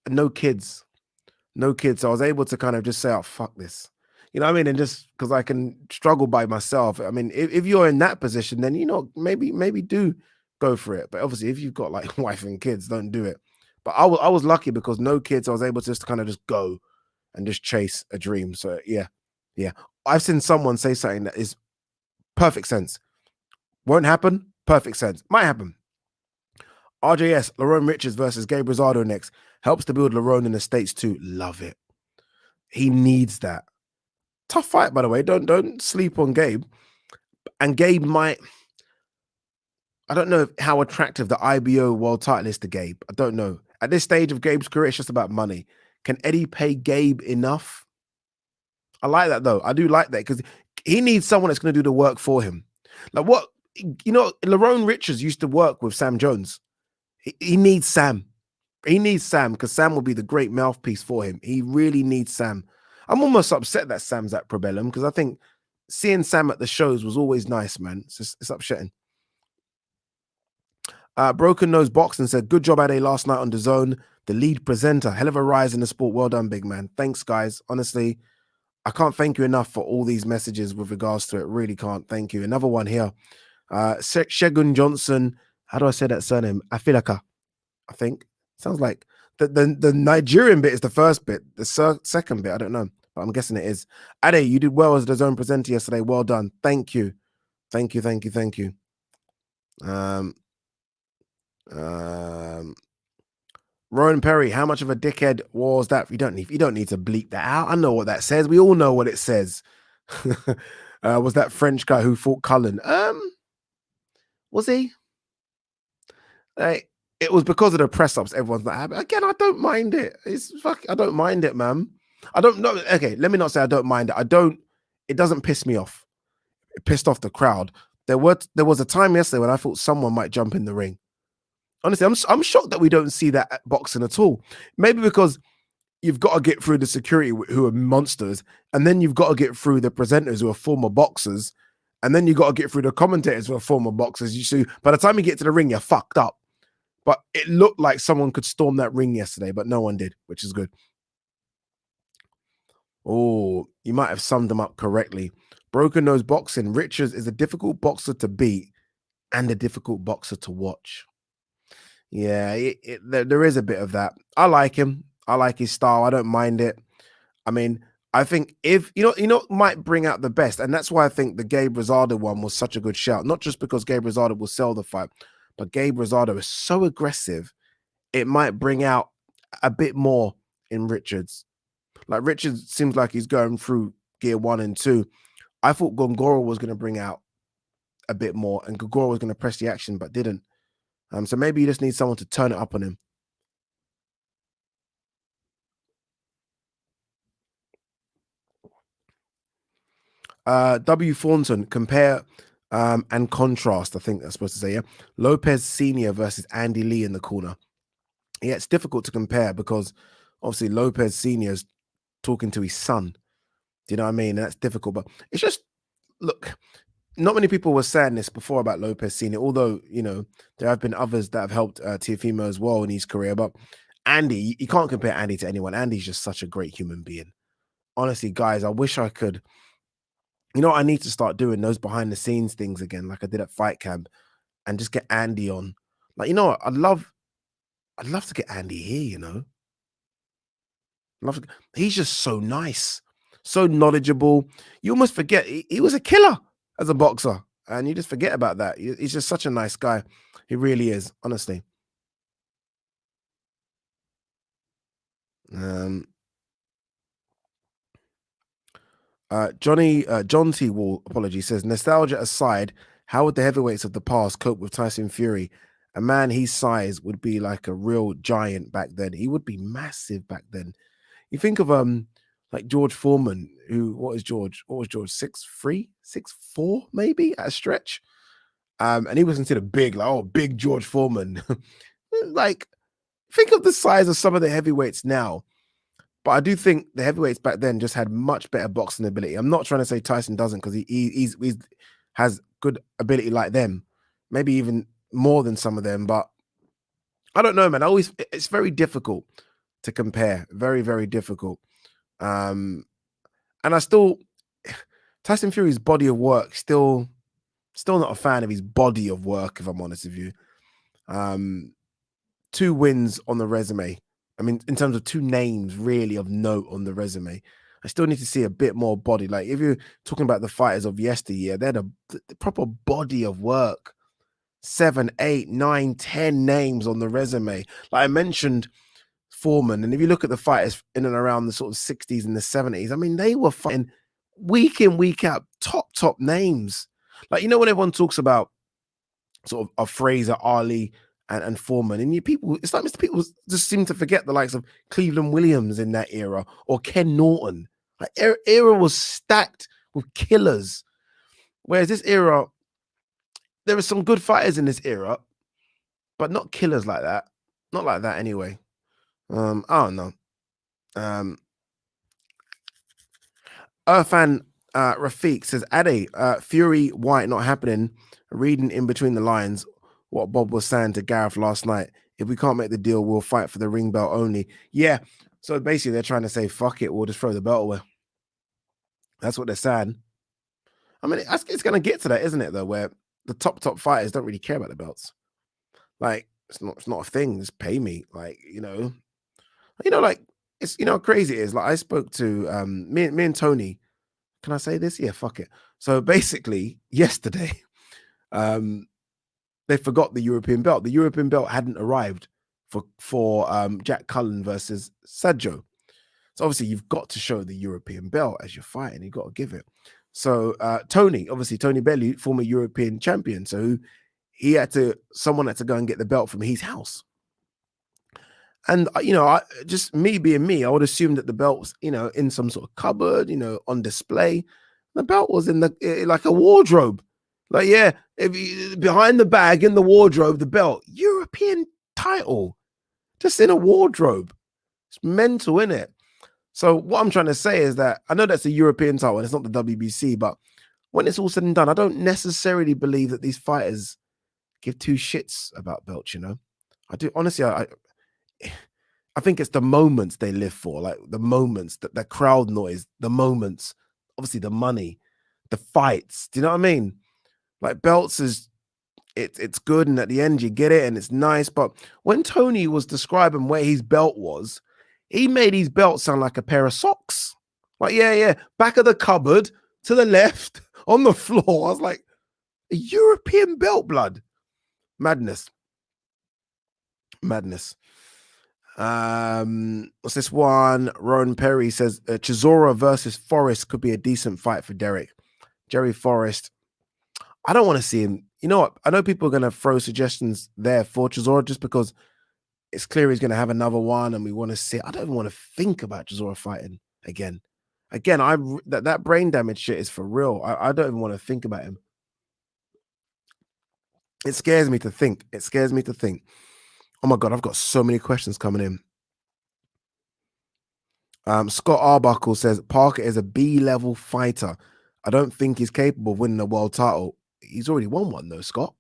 no kids. So I was able to kind of just say, oh, fuck this. You know what I mean? And just because I can struggle by myself. I mean, if you're in that position, then, maybe do go for it. But obviously, if you've got like wife and kids, don't do it. But I was lucky because no kids. I was able to just kind of just go and just chase a dream. So yeah, yeah. I've seen someone say something that is perfect sense. Won't happen. Perfect sense. Might happen. RJS, Lerone Richards versus Gabe Rosado next. Helps to build Lerone in the States too. Love it. He needs that. Tough fight, by the way. Don't sleep on Gabe. And Gabe might. I don't know how attractive the IBO world title is to Gabe. I don't know. At this stage of Gabe's career, it's just about money. Can Eddie pay Gabe enough? I like that though. I do like that because he needs someone that's going to do the work for him. Like what Lerone Richards used to work with Sam Jones. He needs Sam. He needs Sam because Sam will be the great mouthpiece for him. He really needs Sam. I'm almost upset that Sam's at Probellum because I think seeing Sam at the shows was always nice, man. It's upsetting. Broken Nose Boxing said, good job, Ade, last night on the Zone. The lead presenter. Hell of a rise in the sport. Well done, big man. Thanks, guys. Honestly, I can't thank you enough for all these messages with regards to it. Really can't. Thank you. Another one here. Shegun Johnson. How do I say that surname? Afilaka, I think. Sounds like the Nigerian bit is the first bit. The second bit, I don't know. But I'm guessing it is. Ade, you did well as the Zone presenter yesterday. Well done. Thank you. Thank you. Thank you. Thank you. Rowan Perry, how much of a dickhead was that? You don't need to bleep that out. I know what that says. We all know what it says. Was that French guy who fought Cullen? Was he? It was because of the press ups. Everyone's not happy. Again, I don't mind it. I don't mind it, man. I don't know. Okay, let me not say I don't mind it. It doesn't piss me off. It pissed off the crowd. There was a time yesterday when I thought someone might jump in the ring. Honestly, I'm shocked that we don't see that at boxing at all. Maybe because you've got to get through the security who are monsters, and then you've got to get through the presenters who are former boxers, and then you've got to get through the commentators who are former boxers. You see, by the time you get to the ring, you're fucked up. But it looked like someone could storm that ring yesterday, but no one did, which is good. Oh, you might have summed them up correctly. Broken Nose Boxing. Richards is a difficult boxer to beat and a difficult boxer to watch. Yeah, there is a bit of that. I like him. I like his style. I don't mind it. I mean, I think if might bring out the best, and that's why I think the Gabe Rosado one was such a good shout. Not just because Gabe Rosado will sell the fight, but Gabe Rosado is so aggressive, it might bring out a bit more in Richards. Like Richards seems like he's going through gear 1 and 2. I thought Gongora was going to bring out a bit more, and Gongora was going to press the action, but didn't. So maybe you just need someone to turn it up on him. W. Thornton, compare and contrast, I think that's supposed to say, yeah. Lopez Sr. versus Andy Lee in the corner. Yeah, it's difficult to compare because obviously Lopez Sr. is talking to his son. Do you know what I mean? And that's difficult, but it's just, look, not many people were saying this before about Lopez Sr., although, there have been others that have helped Teofimo as well in his career. But Andy, you can't compare Andy to anyone. Andy's just such a great human being. Honestly, guys, I wish I could. I need to start doing those behind the scenes things again, like I did at Fight Camp, and just get Andy on. Like, what? I'd love to get Andy here, He's just so nice, so knowledgeable. You almost forget he was a killer as a boxer, and you just forget about that. He's just such a nice guy. He really is, honestly. John T. Wall, apology, says, nostalgia aside, how would the heavyweights of the past cope with Tyson Fury? A man his size would be like a real giant back then. He would be massive back then. You think of like George Foreman, what was George? 6'3", 6'4", maybe at a stretch. And he was considered big, like, big George Foreman. Like, think of the size of some of the heavyweights now. But I do think the heavyweights back then just had much better boxing ability. I'm not trying to say Tyson doesn't, because he has good ability like them, maybe even more than some of them. But I don't know, man. It's very difficult to compare. Very, very difficult. And I still, Tyson Fury's body of work, still not a fan of his body of work, if I'm honest with you. 2 wins on the resume. I mean, in terms of 2 names really of note on the resume. I still need to see a bit more body. Like if you're talking about the fighters of yesteryear, they're the proper body of work. 7, 8, 9, 10 names on the resume. Like I mentioned Furman, and if you look at the fighters in and around the sort of 60s and the 70s, I mean, they were fighting week in, week out, top names. Like, you know, when everyone talks about sort of Fraser, Ali, and Furman, and it's like Mr. People just seem to forget the likes of Cleveland Williams in that era or Ken Norton. Like, era was stacked with killers. Whereas this era, there were some good fighters in this era, but not killers like that. Not like that anyway. I don't know. Irfan Rafiq says, Ade, Fury White not happening. Reading in between the lines what Bob was saying to Gareth last night. If we can't make the deal, we'll fight for the ring belt only. Yeah. So basically, they're trying to say, fuck it, we'll just throw the belt away. That's what they're saying. I mean, it's going to get to that, isn't it, though, where the top fighters don't really care about the belts. Like, it's not a thing. Just pay me. Like, like, it's, how crazy it is. Like, I spoke to me and Tony. Can I say this? Yeah, fuck it. So basically, yesterday, they forgot the European belt. The European belt hadn't arrived for Jack Cullen versus Sergio. So obviously, you've got to show the European belt as you're fighting. You've got to give it. So Tony Bellew, former European champion. So someone had to go and get the belt from his house. And, just me being me, I would assume that the belt was, in some sort of cupboard, on display. The belt was in like a wardrobe. Like, yeah, behind the bag in the wardrobe, the belt, European title, just in a wardrobe. It's mental, innit? So what I'm trying to say is that I know that's a European title and it's not the WBC, but when it's all said and done, I don't necessarily believe that these fighters give 2 shits about belts, I do. Honestly, I think it's the moments they live for, like the moments, the crowd noise, the moments, obviously the money, the fights. Do you know what I mean? Like belts it's good, and at the end you get it and it's nice. But when Tony was describing where his belt was, he made his belt sound like a pair of socks. Like, yeah, back of the cupboard to the left on the floor. I was like, a European belt, blood. Madness. What's this one? Rowan Perry says Chizora versus Forrest could be a decent fight for Derek. Jerry Forrest. I don't want to see him. You know what? I know people are going to throw suggestions there for Chizora just because it's clear he's going to have another one and we want to see. I don't even want to think about Chizora fighting again. That brain damage shit is for real. I don't even want to think about him. It scares me to think. Oh my God, I've got so many questions coming in. Scott Arbuckle says Parker is a B-level fighter. I don't think he's capable of winning a world title. He's already won one though, Scott.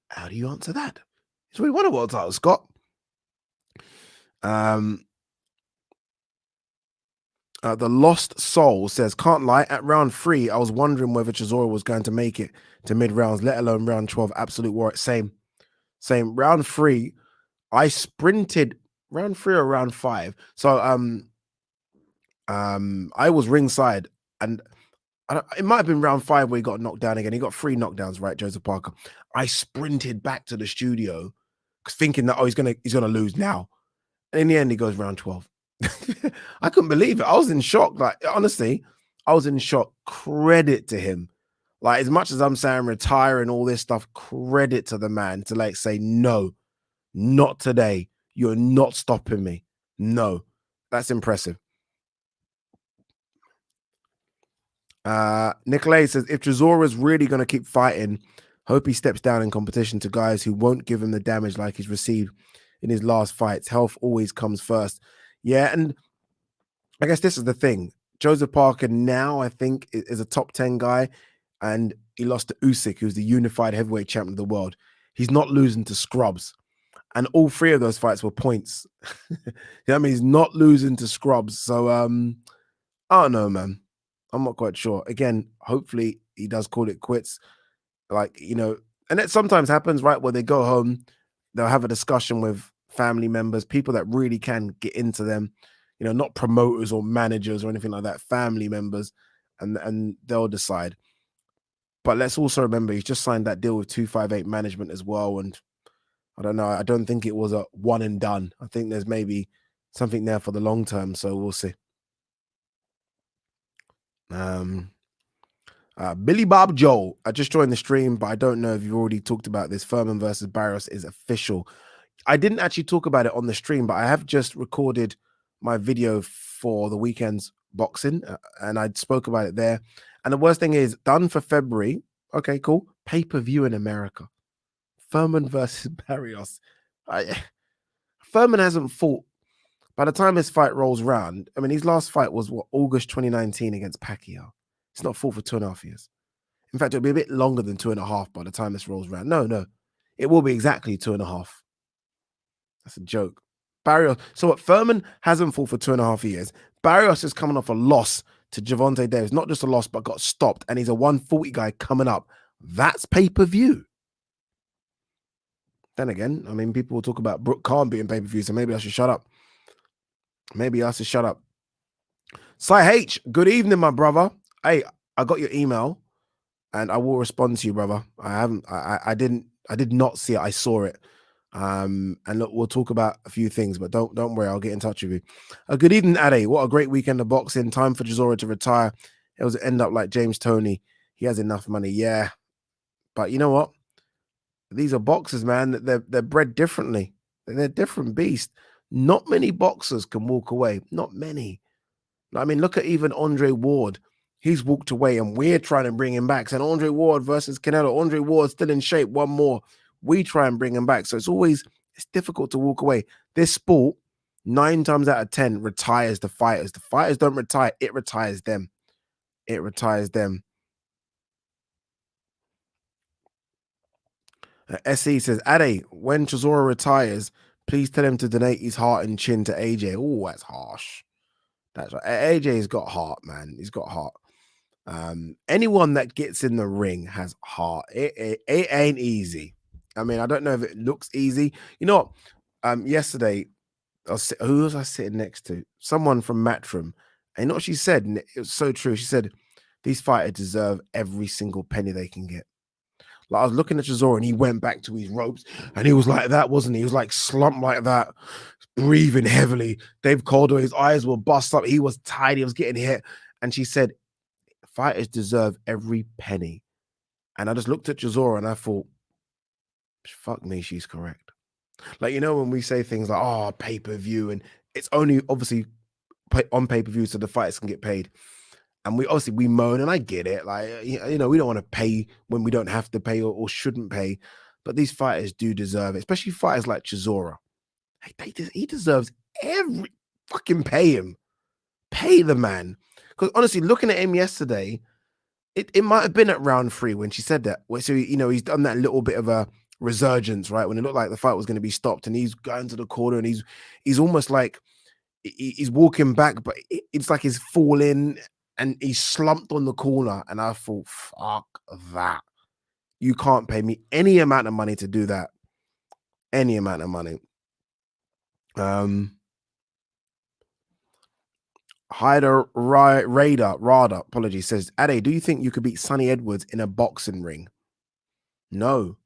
How do you answer that? He's already won a world title, Scott. The Lost Soul says, can't lie, at round 3, I was wondering whether Chizora was going to make it to mid-rounds, let alone round 12. Absolute war. Same. Round 3, I sprinted round 3 or round 5. So I was ringside, and it might have been round 5 where he got knocked down again. He got 3 knockdowns, right, Joseph Parker. I sprinted back to the studio thinking that, he's gonna lose now. And in the end, he goes round 12. I couldn't believe it. I was in shock. Like, honestly, I was in shock. Credit to him. Like, as much as I'm saying retire and all this stuff, credit to the man to like say, no, not today. You're not stopping me. No, that's impressive. Nicolay says, if Chizora is really going to keep fighting, hope he steps down in competition to guys who won't give him the damage like he's received in his last fights. Health always comes first. Yeah, and I guess this is the thing. Joseph Parker now, I think, is a top 10 guy, and he lost to Usyk, who's the unified heavyweight champion of the world. He's not losing to scrubs. And all 3 of those fights were points. I mean, he's not losing to scrubs. So, I don't know, man. I'm not quite sure. Again, hopefully he does call it quits. Like, And it sometimes happens, right? Where they go home, they'll have a discussion with family members, people that really can get into them, not promoters or managers or anything like that, family members, and they'll decide. But let's also remember he's just signed that deal with 258 management as well. And I don't know. I don't think it was a one and done. I think there's maybe something there for the long term. So we'll see. Billy Bob Joel, I just joined the stream, but I don't know if you've already talked about this. Furman versus Barrios is official. I didn't actually talk about it on the stream, but I have just recorded my video for the weekend's boxing, and I spoke about it there. And the worst thing is, done for February. Okay, cool. Pay-per-view in America. Furman versus Barrios. Furman hasn't fought. By the time his fight rolls round, I mean, his last fight was August 2019 against Pacquiao. It's not fought for 2.5 years. In fact, it'll be a bit longer than 2.5 by the time this rolls around. No. It will be exactly 2.5. That's a joke. Barrios. So what? Furman hasn't fought for 2.5 years. Barrios is coming off a loss to Gervonta Davis. Not just a loss, but got stopped. And he's a 140 guy coming up. That's pay-per-view. Then again, I mean, people will talk about Brooke Khan being pay-per-view, so maybe I should shut up. Cy H, good evening, my brother. Hey, I got your email and I will respond to you, brother. I did not see it. I saw it. And look, we'll talk about a few things, but don't worry, I'll get in touch with you. Good evening, Ade. What a great weekend of boxing. Time for Chizora to retire. It was end up like James Toney. He has enough money, yeah. But you know what? These are boxers, man. They're bred differently. They're different beasts. Not many boxers can walk away. Not many. I mean, look at even Andre Ward. He's walked away, and we're trying to bring him back. And Andre Ward versus Canelo. Andre Ward still in shape. One more. We try and bring him back. So it's difficult to walk away. This sport, 9 times out of 10, retires the fighters. The fighters don't retire. It retires them. It retires them. SE says, Ade, when Chizora retires, please tell him to donate his heart and chin to AJ. Oh, that's harsh. That's right. AJ's got heart, man. He's got heart. Anyone that gets in the ring has heart. It ain't easy. I mean, I don't know if it looks easy. You know what? Yesterday, who was I sitting next to? Someone from Matchroom. And you know what she said? And it was so true. She said, these fighters deserve every single penny they can get. Like, I was looking at Chizora and he went back to his ropes and he was like that, wasn't he? He was like slumped like that, breathing heavily. Dave Calder, his eyes were bust up. He was tired. He was getting hit. And she said, fighters deserve every penny. And I just looked at Chizora and I thought, fuck me, she's correct. Like, when we say things like, oh, pay-per-view, and it's only obviously on pay-per-view so the fighters can get paid. And we moan, and I get it. Like, we don't want to pay when we don't have to pay or shouldn't pay. But these fighters do deserve it, especially fighters like Chisora. He deserves every fucking pay him. Pay the man. Because honestly, looking at him yesterday, it might have been at round 3 when she said that. So, he's done that little bit of a resurgence, right? When it looked like the fight was going to be stopped and he's going to the corner and he's almost like he's walking back, but it's like he's falling and he's slumped on the corner. And I thought, fuck that. You can't pay me any amount of money to do that. Any amount of money. Rada, apologies, says, Ade, do you think you could beat Sonny Edwards in a boxing ring? No,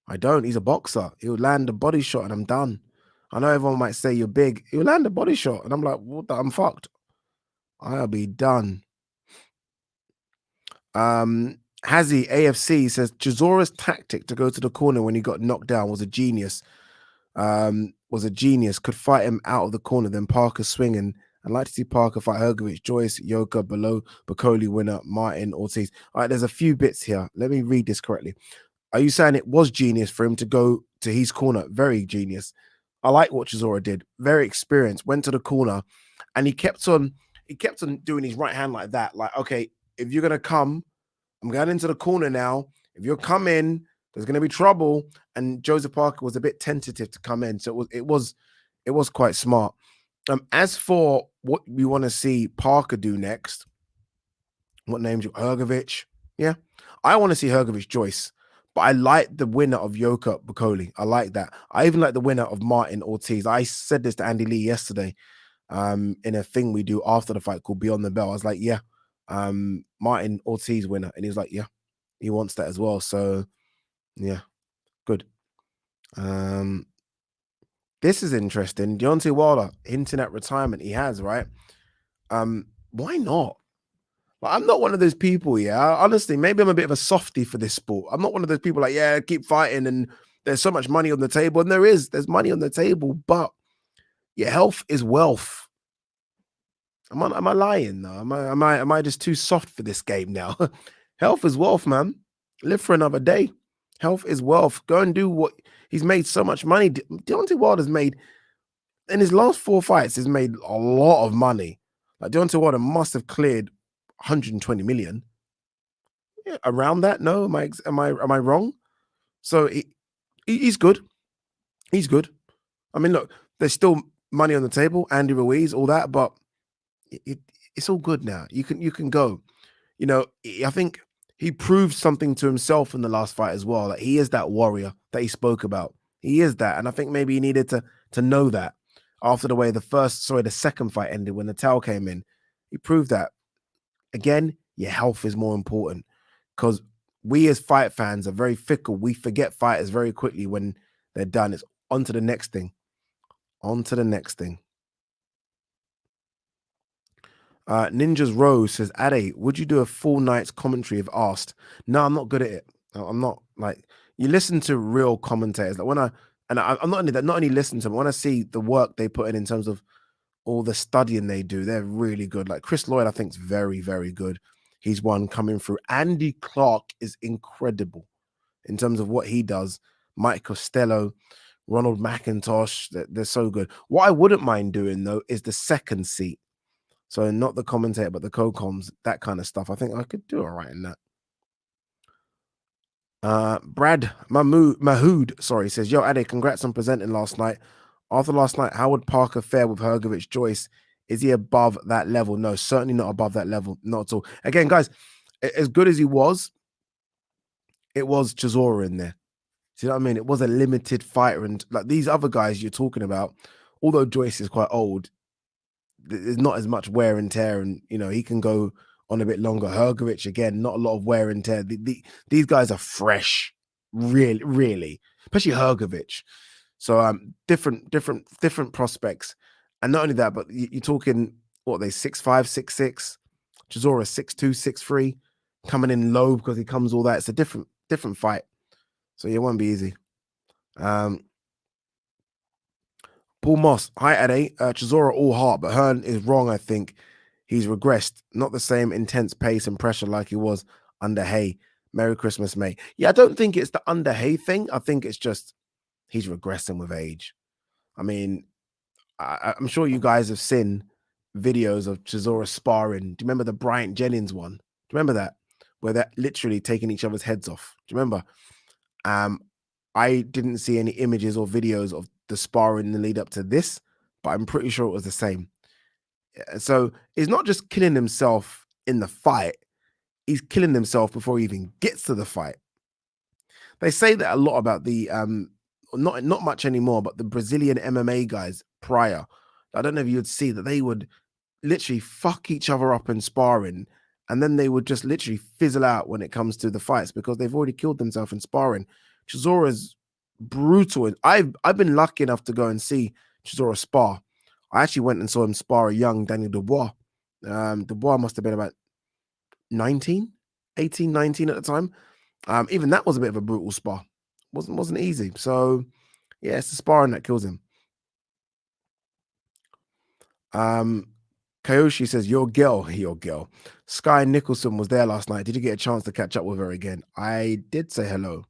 I don't. He's a boxer. He'll land a body shot and I'm done. I know everyone might say you're big. He'll land a body shot and I'm like, I'm fucked. I'll be done. Hazzy AFC says Chizora's tactic to go to the corner when he got knocked down was a genius. Could fight him out of the corner, then Parker swinging. I'd like to see Parker fight Hergovich, Joyce, Yoka, below Bacoli winner, Martin, Ortiz. All right, there's a few bits here. Let me read this correctly. Are you saying it was genius for him to go to his corner? Very genius. I like what Chizora did. Very experienced. Went to the corner, and he kept on doing his right hand like that. Like, okay, if you're gonna come, I'm going into the corner now. If you're coming, there's going to be trouble. And Joseph Parker was a bit tentative to come in, so it was quite smart. As for what we want to see Parker do next, what names you? Hergovich? Yeah, I want to see Hergovich Joyce, But I like the winner of Yoka Bukoli. I like that. I even like the winner of Martin Ortiz. I said this to Andy Lee yesterday in a thing we do after the fight called Beyond the Bell. I was like, yeah, Martin Ortiz winner. And he was like, yeah, he wants that as well. So yeah, good. This is interesting. Deontay Wilder hinting at retirement. He has, right? Why not? Like, I'm not one of those people, yeah. Honestly, maybe I'm a bit of a softie for this sport. I'm not one of those people like, yeah, keep fighting and there's so much money on the table. And there's money on the table, but your health is wealth. Am I lying though? Am I just too soft for this game now? Health is wealth, man. Live for another day. Health is wealth. Go and do what he's made so much money. Deontay Wilder's made in his last 4 fights, he's made a lot of money. Like Deontay Wilder must have cleared 120 million. Yeah, around that. No, am I wrong? So he's good. He's good. I mean, look, there's still money on the table, Andy Ruiz, all that, but it's all good now. You can go. You know, I think he proved something to himself in the last fight as well. Like he is that warrior that he spoke about. He is that, and I think maybe he needed to know that after the second fight ended when the towel came in. He proved that again. Your health is more important because we as fight fans are very fickle. We forget fighters very quickly when they're done. It's on to the next thing. On to the next thing. Ninja's Rose says, Ade, would you do a full night's commentary if asked? No, I'm not good at it. I'm not like you listen to real commentators. Like I'm not only that, not only listen to them, when I see the work they put in terms of all the studying they do, they're really good. Like Chris Lloyd, I think is very, very good. He's one coming through. Andy Clark is incredible in terms of what he does. Mike Costello, Ronald McIntosh, they're so good. What I wouldn't mind doing though is the second seat. So not the commentator, but the co-coms, that kind of stuff. I think I could do all right in that. Brad Mahood, sorry, says, yo, Ade, congrats on presenting last night. After last night, how would Parker fare with Hrgovic Joyce? Is he above that level? No, certainly not above that level. Not at all. Again, guys, as good as he was, it was Chizora in there. See what I mean? It was a limited fighter. And like these other guys you're talking about, although Joyce is quite old, there's not as much wear and tear, and you know he can go on a bit longer. Hrgovic again, not a lot of wear and tear. These guys are fresh, really, especially Hrgovic. So different prospects, and not only that, but you're talking what they 6'5", 6'6", Chizora 6'2", 6'3", coming in low because he comes all that. It's a different fight, so it won't be easy. Paul Moss, hi Ade. Chizora all heart, but Hearn is wrong. I think he's regressed. Not the same intense pace and pressure like he was under Hay. Merry Christmas, mate. Yeah, I don't think it's the under Hay thing. I think it's just he's regressing with age. I mean, I'm sure you guys have seen videos of Chizora sparring. Do you remember the Bryant Jennings one? Do you remember that? Where they're literally taking each other's heads off. Do you remember? I didn't see any images or videos of the sparring in the lead up to this, but I'm pretty sure it was the same. So he's not just killing himself in the fight, he's killing himself before he even gets to the fight. They say that a lot about the not much anymore, but the Brazilian MMA guys prior. I don't know if you'd see that they would literally fuck each other up in sparring, and then they would just literally fizzle out when it comes to the fights because they've already killed themselves in sparring. Chizora's brutal. I've been lucky enough to go and see Chisora spar. I actually went and saw him spar a young Daniel Dubois. Dubois must have been about 19, 18, 19 at the time. Even that was a bit of a brutal spar. Wasn't easy. So yeah, it's the sparring that kills him. Kayoshi says, your girl. Sky Nicholson was there last night. Did you get a chance to catch up with her again? I did say hello.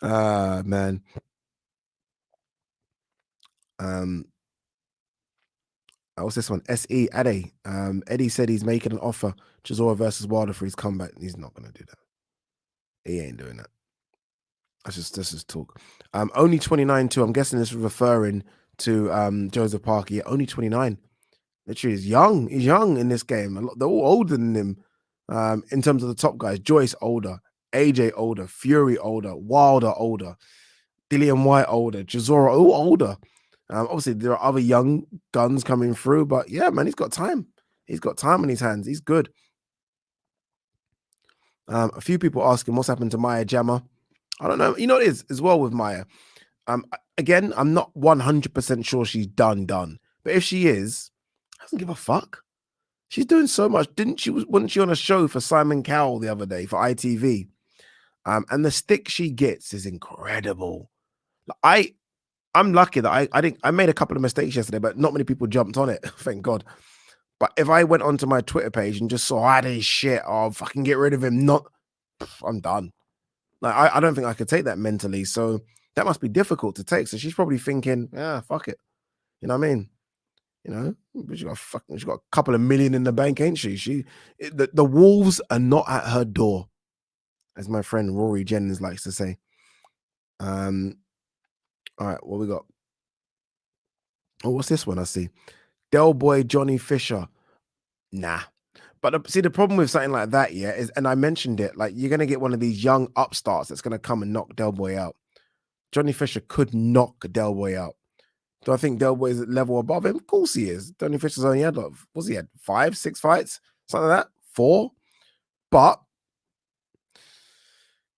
Man. What's this one? SE Ade. Eddie said he's making an offer, Chizora versus Wilder for his comeback. He's not gonna do that. He ain't doing that. That's just talk. Only 29 too. I'm guessing this is referring to Joseph Parker. Yeah, only 29. Literally, he's young. He's young in this game. They're all older than him. In terms of the top guys, Joyce older, AJ older, Fury older, Wilder older, Dillian White older, Chizora all older. Obviously, there are other young guns coming through, but yeah, man, he's got time. He's got time on his hands. He's good. A few people asking what's happened to Maya Jama. I don't know. You know what it is as well with Maya. Again, I'm not 100% sure she's done. But if she is, doesn't give a fuck. She's doing so much. Wasn't she on a show for Simon Cowell the other day for ITV? And the stick she gets is incredible. I'm lucky that I made a couple of mistakes yesterday, but not many people jumped on it. Thank God. But if I went onto my Twitter page and just saw this shit, oh fucking get rid of him, I'm done. Like I don't think I could take that mentally. So that must be difficult to take. So she's probably thinking, yeah, fuck it. You know what I mean? You know, she's got a couple of million in the bank, ain't she? The wolves are not at her door, as my friend Rory Jennings likes to say. All right, what we got? Oh, what's this one I see? Del Boy Johnny Fisher. Nah. But see, the problem with something like that, yeah, is, and I mentioned it, like you're gonna get one of these young upstarts that's gonna come and knock Del Boy out. Johnny Fisher could knock Del Boy out. Do I think Del Boy is at level above him? Of course he is. Johnny Fisher's only had, what's he had? 5, 6 fights? Something like that? 4? But you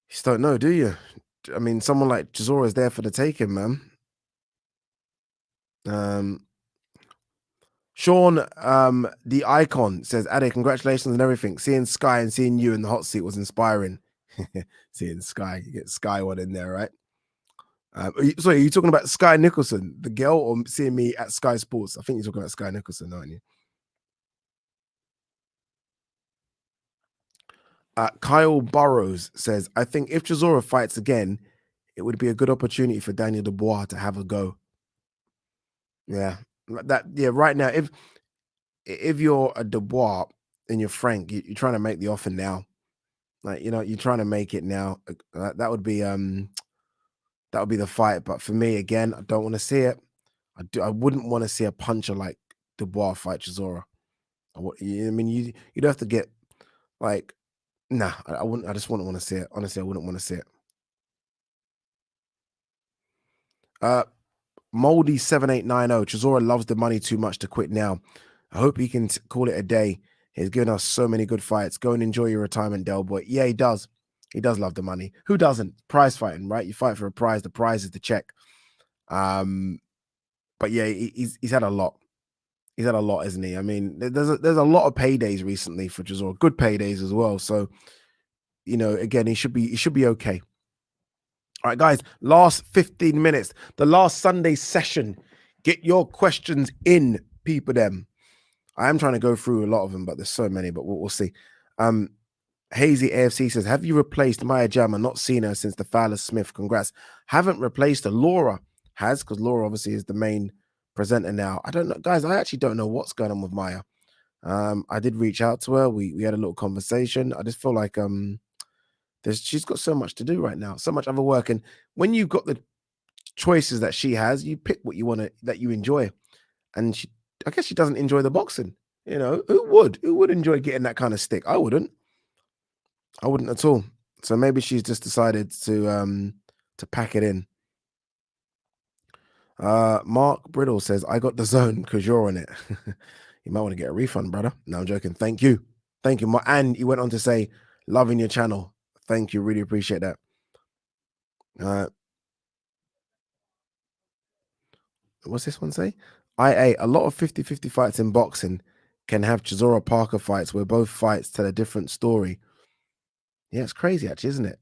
just don't know, do you? I mean, someone like Chizora is there for the taking, man. Sean, the icon says, Ade, congratulations and everything. Seeing Sky and seeing you in the hot seat was inspiring. Seeing Sky, you get Sky one in there, right? Are you talking about Sky Nicholson, the girl, or seeing me at Sky Sports? I think you're talking about Sky Nicholson, aren't you? Kyle Burrows says, I think if Chizora fights again, it would be a good opportunity for Daniel Dubois to have a go. Yeah, right now, if you're a Dubois and you're Frank, you're trying to make the offer now. Like, you're trying to make it now. That would be the fight. But for me, again, I don't want to see it. I wouldn't want to see a puncher like Dubois fight Chizora. I mean, you'd have to get like, nah, I wouldn't. I just wouldn't want to see it. Honestly, I wouldn't want to see it. Moldy 7890. Chizora loves the money too much to quit now. I hope he can call it a day. He's given us so many good fights. Go and enjoy your retirement, Del Boy. Yeah, he does. He does love the money. Who doesn't? Prize fighting, right? You fight for a prize. The prize is the check. But yeah, he's had a lot. He's had a lot, isn't he? I mean, there's a lot of paydays recently for Chizora. Good paydays as well. So, again, he should be okay. All right, guys, last 15 minutes, the last Sunday session. Get your questions in, people them. I am trying to go through a lot of them, but there's so many, but we'll see. Hazy AFC says, have you replaced Maya Jama? Not seen her since the Fowler Smith. Congrats. Haven't replaced her. Laura has, because Laura obviously is the main presenter now. I don't know, guys, I actually don't know what's going on with Maya. I did reach out to her. We had a little conversation. I just feel like she's got so much to do right now, so much other work. And when you've got the choices that she has, you pick what you want that you enjoy. And I guess she doesn't enjoy the boxing. Who would enjoy getting that kind of stick? I wouldn't at all. So maybe she's just decided to pack it in. Mark Brittle says, I got the zone because you're on it. You might want to get a refund, brother. No, I'm joking. Thank you, Mark. And you went on to say, loving your channel. Thank you, really appreciate that. What's this one say? A lot of 50-50 fights in boxing can have Chizora Parker fights where both fights tell a different story. Yeah, it's crazy actually, isn't it?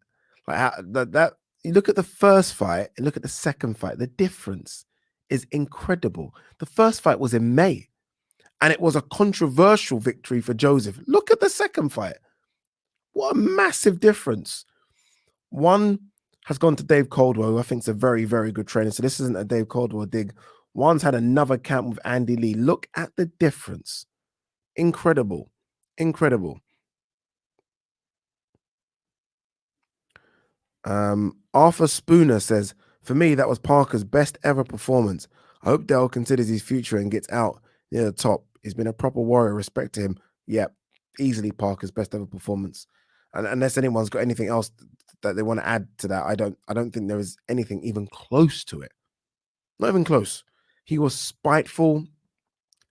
Like that you look at the first fight and look at the second fight, the difference is incredible. The first fight was in May and it was a controversial victory for Joseph. Look at the second fight. What a massive difference. One has gone to Dave Caldwell, who I think is a very, very good trainer. So this isn't a Dave Caldwell dig. One's had another camp with Andy Lee. Look at the difference. Incredible. Arthur Spooner says, for me, that was Parker's best ever performance. I hope Dell considers his future and gets out near the top. He's been a proper warrior. Respect to him. Yep. easily Parker's best ever performance. And unless anyone's got anything else that they want to add to that, I don't think there is anything even close to it. Not even close. He was spiteful.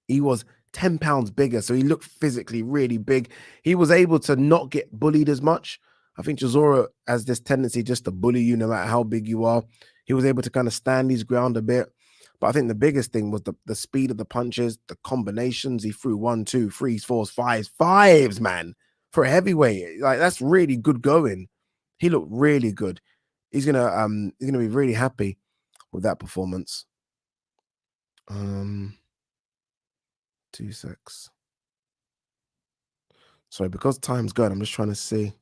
He was 10 pounds bigger, so he looked physically really big. He was able to not get bullied as much. I think Chizora has this tendency just to bully you no matter how big you are. He was able to kind of stand his ground a bit. But I think the biggest thing was the speed of the punches, the combinations. He threw 1, 2, 3s, 4s, 5s, man. For a heavyweight. Like, that's really good going. He looked really good. He's gonna be really happy with that performance. 2 secs. Sorry, because time's going, I'm just trying to see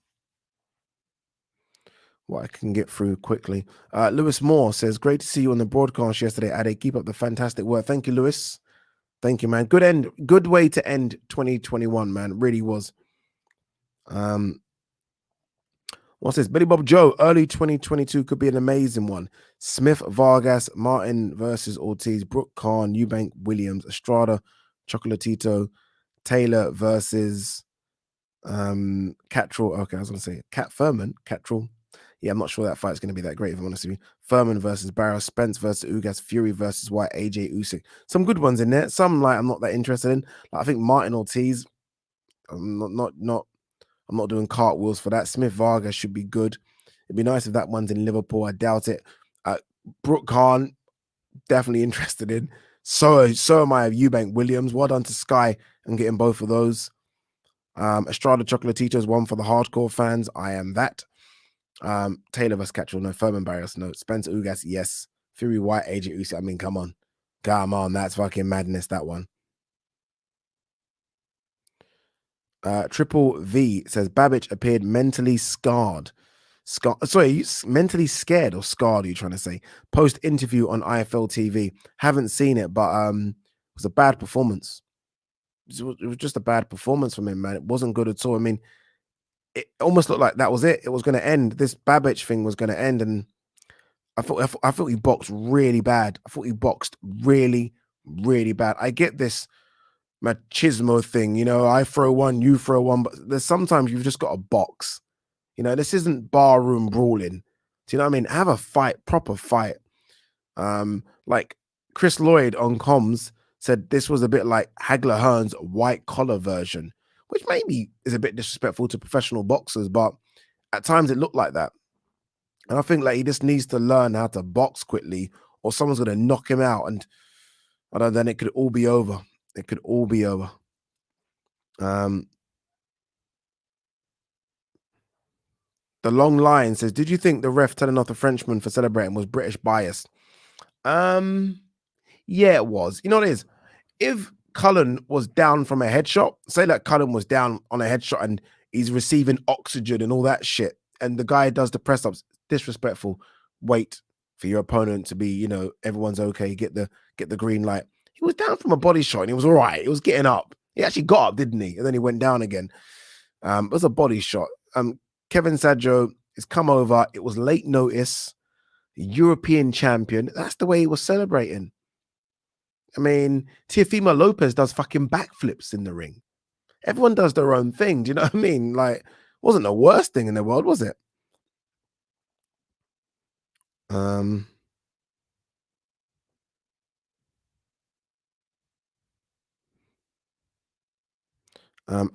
what I can get through quickly. Lewis Moore says, great to see you on the broadcast yesterday, Ade. Keep up the fantastic work. Thank you, Lewis. Thank you, man. Good way to end 2021, man. It really was. What's this? Billy Bob Joe, early 2022 could be an amazing one. Smith, Vargas, Martin versus Ortiz, Brooke Khan, Eubank, Williams, Estrada, Chocolatito, Taylor versus Catrell. Okay, I was gonna say Furman. Catrell. Yeah, I'm not sure that fight's gonna be that great if I'm honest with you. Furman versus Barrios, Spence versus Ugas, Fury versus White, AJ Usyk. Some good ones in there. Some like I'm not that interested in. Like, I think Martin Ortiz. I'm not doing cartwheels for that. Smith Vargas should be good. It'd be nice if that one's in Liverpool. I doubt it. Brooke Khan, definitely interested in. So am I of Eubank Williams. Well done to Sky and getting both of those. Estrada Chocolatito's one for the hardcore fans. I am that. Taylor vs. Catchell, no. Furman Barrios, no. Spencer Ugas, yes. Fury White, AJ Usyk. I mean, come on. That's fucking madness, that one. Triple V says Babbage appeared mentally scarred. Mentally scared or scarred, are you trying to say? Post interview on IFL TV. Haven't seen it, but it was a bad performance. It was just a bad performance from him, man. It wasn't good at all. I mean, it almost looked like that was it. It was going to end. This Babbage thing was going to end, and I thought he boxed really bad. I thought he boxed really, really bad. I get this machismo thing, I throw one, you throw one, but there's sometimes you've just got to box. This isn't barroom brawling. Do you know what I mean? Have a fight, proper fight. Like Chris Lloyd on comms said this was a bit like Hagler Hearn's white collar version, which maybe is a bit disrespectful to professional boxers, but at times it looked like that. And I think like he just needs to learn how to box quickly, or someone's going to knock him out, and then it could all be over. It could all be over. The long line says, did you think the ref telling off the Frenchman for celebrating was British bias? Yeah, it was. You know what it is? If Cullen was down from a headshot, say that Cullen was down on a headshot and he's receiving oxygen and all that shit, and the guy does the press ups, disrespectful. Wait for your opponent to be, everyone's okay, get the green light. He was down from a body shot and he was all right. He was getting up. He actually got up, didn't he? And then he went down again. It was a body shot. Kevin Saggio has come over. It was late notice. European champion. That's the way he was celebrating. I mean, Teofimo Lopez does fucking backflips in the ring. Everyone does their own thing. Do you know what I mean? Like, wasn't the worst thing in the world, was it?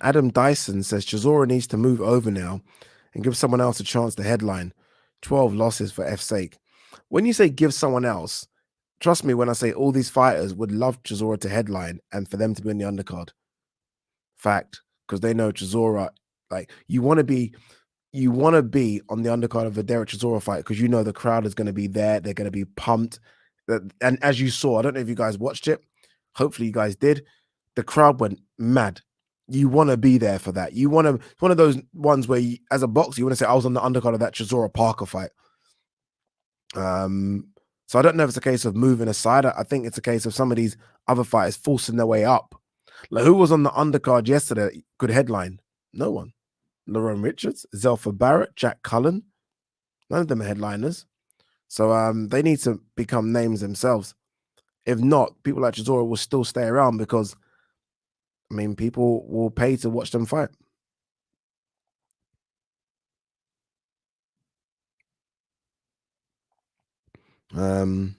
Adam Dyson says Chizora needs to move over now and give someone else a chance to headline. 12 losses for F's sake. When you say give someone else, trust me when I say all these fighters would love Chizora to headline and for them to be in the undercard. Fact, because they know Chizora, like you want to be on the undercard of a Derek Chisora fight because you know the crowd is going to be there. They're going to be pumped. And as you saw, I don't know if you guys watched it. Hopefully you guys did. The crowd went mad. You want to be there for that. You want to, one of those ones where as a boxer, you want to say, I was on the undercard of that Chisora Parker fight. So I don't know if it's a case of moving aside. I think it's a case of some of these other fighters forcing their way up. Like who was on the undercard yesterday could headline? No one. Lerone Richards, Zelfa Barrett, Jack Cullen. None of them are headliners. So they need to become names themselves. If not, people like Chizora will still stay around because I mean, people will pay to watch them fight. Um,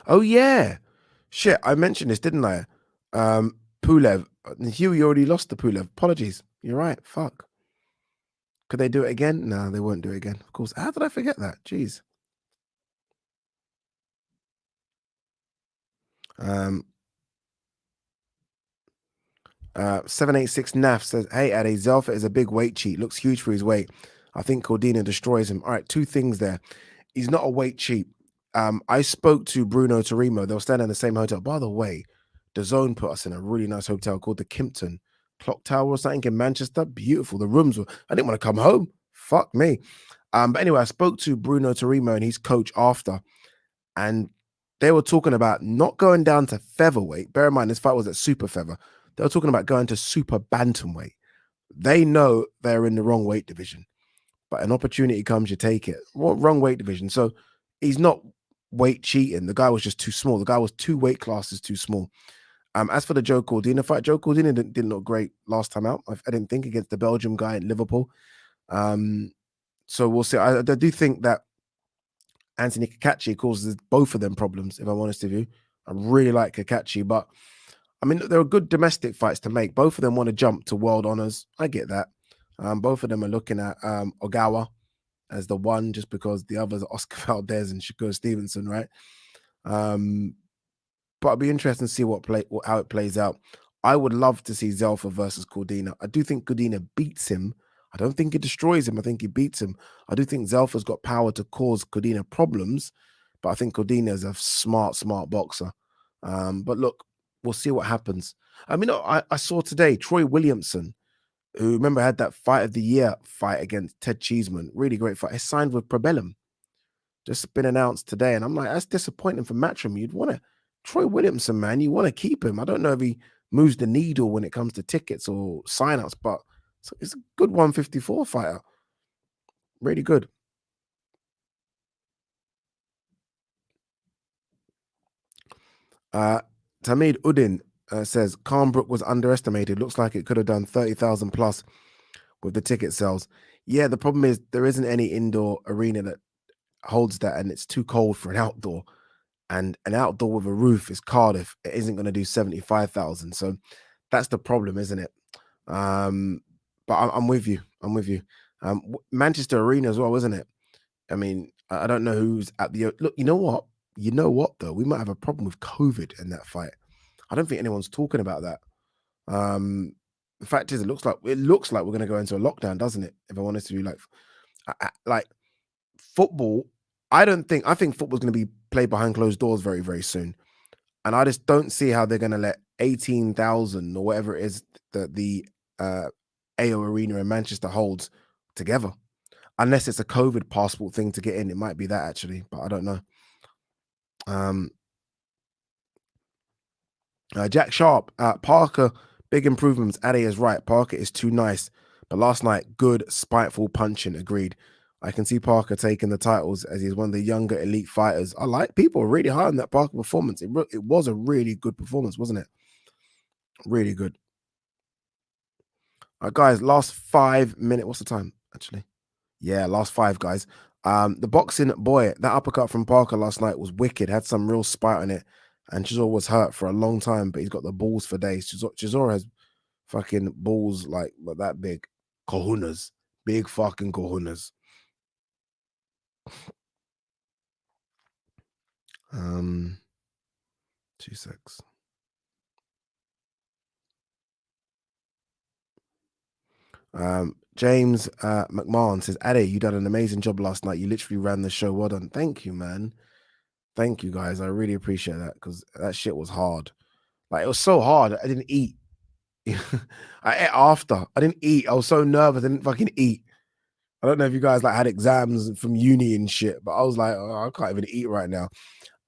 oh yeah, shit. I mentioned this, didn't I? Pulev, Huey already lost the Pulev. Apologies. You're right. Fuck. Could they do it again? No, they won't do it again. Of course. How did I forget that? Jeez. Um, 786 NAF says, "Hey, Ade, Zelfa is a big weight cheat. Looks huge for his weight. I think Cordina destroys him." All right, two things there. He's not a weight cheat. I spoke to Bruno Torimo. They were staying in the same hotel. By the way, the Zone put us in a really nice hotel called the Kimpton Clock Tower or something in Manchester. Beautiful. The rooms were. I didn't want to come home. Fuck me. But anyway, I spoke to Bruno Torimo and his coach after, and they were talking about not going down to featherweight. Bear in mind, this fight was at super feather. They were talking about going to super bantamweight. They know they're in the wrong weight division, but an opportunity comes, you take it. What wrong weight division? So he's not weight cheating. The guy was just too small. The guy was two weight classes too small. As for the Joe Cordina fight, Joe Cordina didn't look great last time out. I didn't think against the Belgium guy in Liverpool. So we'll see. I do think that Anthony Kakachi causes both of them problems, if I'm honest with you. I really like Kakachi, but I mean, there are good domestic fights to make. Both of them want to jump to world honors. I get that. Both of them are looking at Ogawa as the one, just because the others are Oscar Valdez and Shakur Stevenson, right? Um, but it'll be interesting to see how it plays out. I would love to see Zelfa versus Cordina. I do think Cordina beats him. I don't think he destroys him. I think he beats him. I do think Zelfa's got power to cause Cordina problems, but I think Cordina is a smart boxer. But look, we'll see what happens. I mean, I saw today Troy Williamson, who remember had that fight of the year fight against Ted Cheeseman, really great fight. He signed with Probellum, just been announced today, and I'm like, that's disappointing for Matchroom. You'd want to Troy Williamson, man. You want to keep him. I don't know if he moves the needle when it comes to tickets or signups, but it's a good 154 fighter. Really good. Uh, Tamid Udin says Calmbrook was underestimated. Looks like it could have done 30,000 plus with the ticket sales. Yeah, the problem is there isn't any indoor arena that holds that, and it's too cold for an outdoor. And an outdoor with a roof is Cardiff. It isn't going to do 75,000. So that's the problem, isn't it? But I'm with you. I'm with you. Manchester Arena as well, isn't it? I mean, I don't know who's at the look. You know what? You know what though? We might have a problem with COVID in that fight. I don't think anyone's talking about that. The fact is, it looks like we're going to go into a lockdown, doesn't it? If I wanted to be like football, I think football's going to be played behind closed doors very, very soon. And I just don't see how they're going to let 18,000 or whatever it is that the AO Arena in Manchester holds together. Unless it's a COVID passport thing to get in. It might be that actually, but I don't know. Um, Jack Sharp, Parker, big improvements. Ade is right. Parker is too nice. But last night, good, spiteful punching. Agreed. I can see Parker taking the titles as he's one of the younger elite fighters. I like people are really high on that Parker performance. It was a really good performance, wasn't it? Really good. Guys, last 5 minutes. What's the time actually? Yeah, last five, guys. The boxing boy, that uppercut from Parker last night was wicked. Had some real spite on it, and Chisora was hurt for a long time, but he's got the balls for days. Chisora has fucking balls like that big, cojones, big fucking cojones. Um, 2 secs. James McMahon says, Ade, you done an amazing job last night. You literally ran the show. Well done. Thank you, man. Thank you, guys. I really appreciate that because that shit was hard. Like, it was so hard. I didn't eat. I ate after. I didn't eat. I was so nervous. I didn't fucking eat. I don't know if you guys like had exams from uni and shit, but I was like, oh, I can't even eat right now.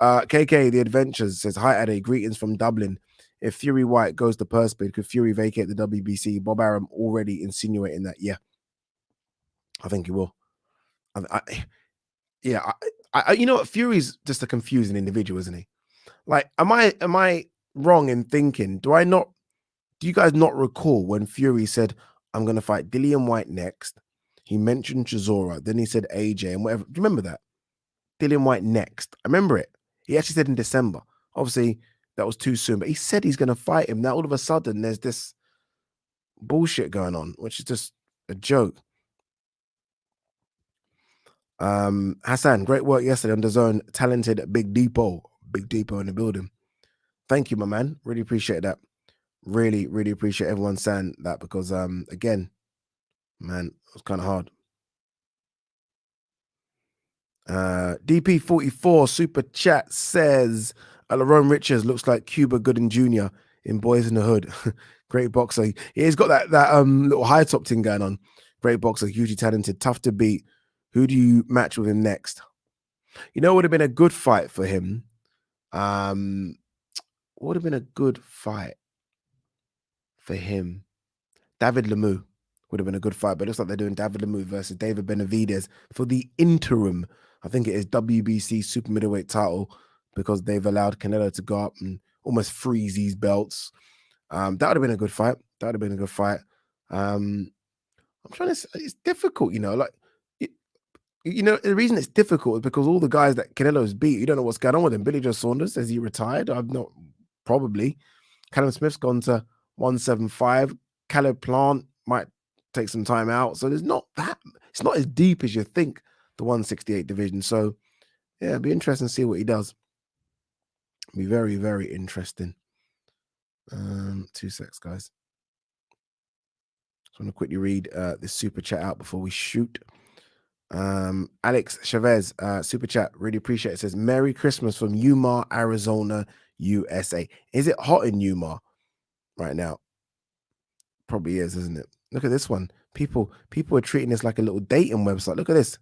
KK The Adventures says, hi, Ade. Greetings from Dublin. If Fury White goes to purse bid, could Fury vacate the WBC? Bob Arum already insinuating that. Yeah, I think he will. Yeah, you know what? Fury's just a confusing individual, isn't he? Like, am I wrong in thinking? Do you guys not recall when Fury said, I'm going to fight Dillian White next? He mentioned Chizora, then he said AJ and whatever. Do you remember that? Dillian White next. I remember it. He actually said in December. Obviously, that was too soon, but he said he's going to fight him. Now, all of a sudden, there's this bullshit going on, which is just a joke. Hassan, great work yesterday on the zone. Talented Big Depot in the building. Thank you, my man. Really appreciate that. Really, really appreciate everyone saying that because, again, man, it was kind of hard. DP44 super chat says Lerone Richards looks like Cuba Gooding Jr. in Boys in the Hood. Great boxer. Yeah, he's got that little high top thing going on. Great boxer, hugely talented, tough to beat. Who do you match with him next? You know, it would have been a good fight for him. Would have been a good fight for him. David Lemieux would have been a good fight, but it looks like they're doing David Lemieux versus David Benavidez for the interim, I think it is WBC super middleweight title, because they've allowed Canelo to go up and almost freeze these belts. That would have been a good fight. I'm trying to. It's difficult, like the reason it's difficult is because all the guys that Canelo's beat, you don't know what's going on with him. Billy Joe Saunders, has he retired? I've not. Probably. Callum Smith's gone to 175. Caleb Plant might take some time out. So it's not as deep as you think, the 168 division. So yeah, it'd be interesting to see what he does. It'd be very, very interesting. 2 secs, guys. Just want to quickly read this super chat out before we shoot. Alex Chavez, super chat, really appreciate it. It says, Merry Christmas from Yuma, Arizona, USA. Is it hot in Yuma right now? Probably is, isn't it? Look at this one. People are treating this like a little dating website. Look at this.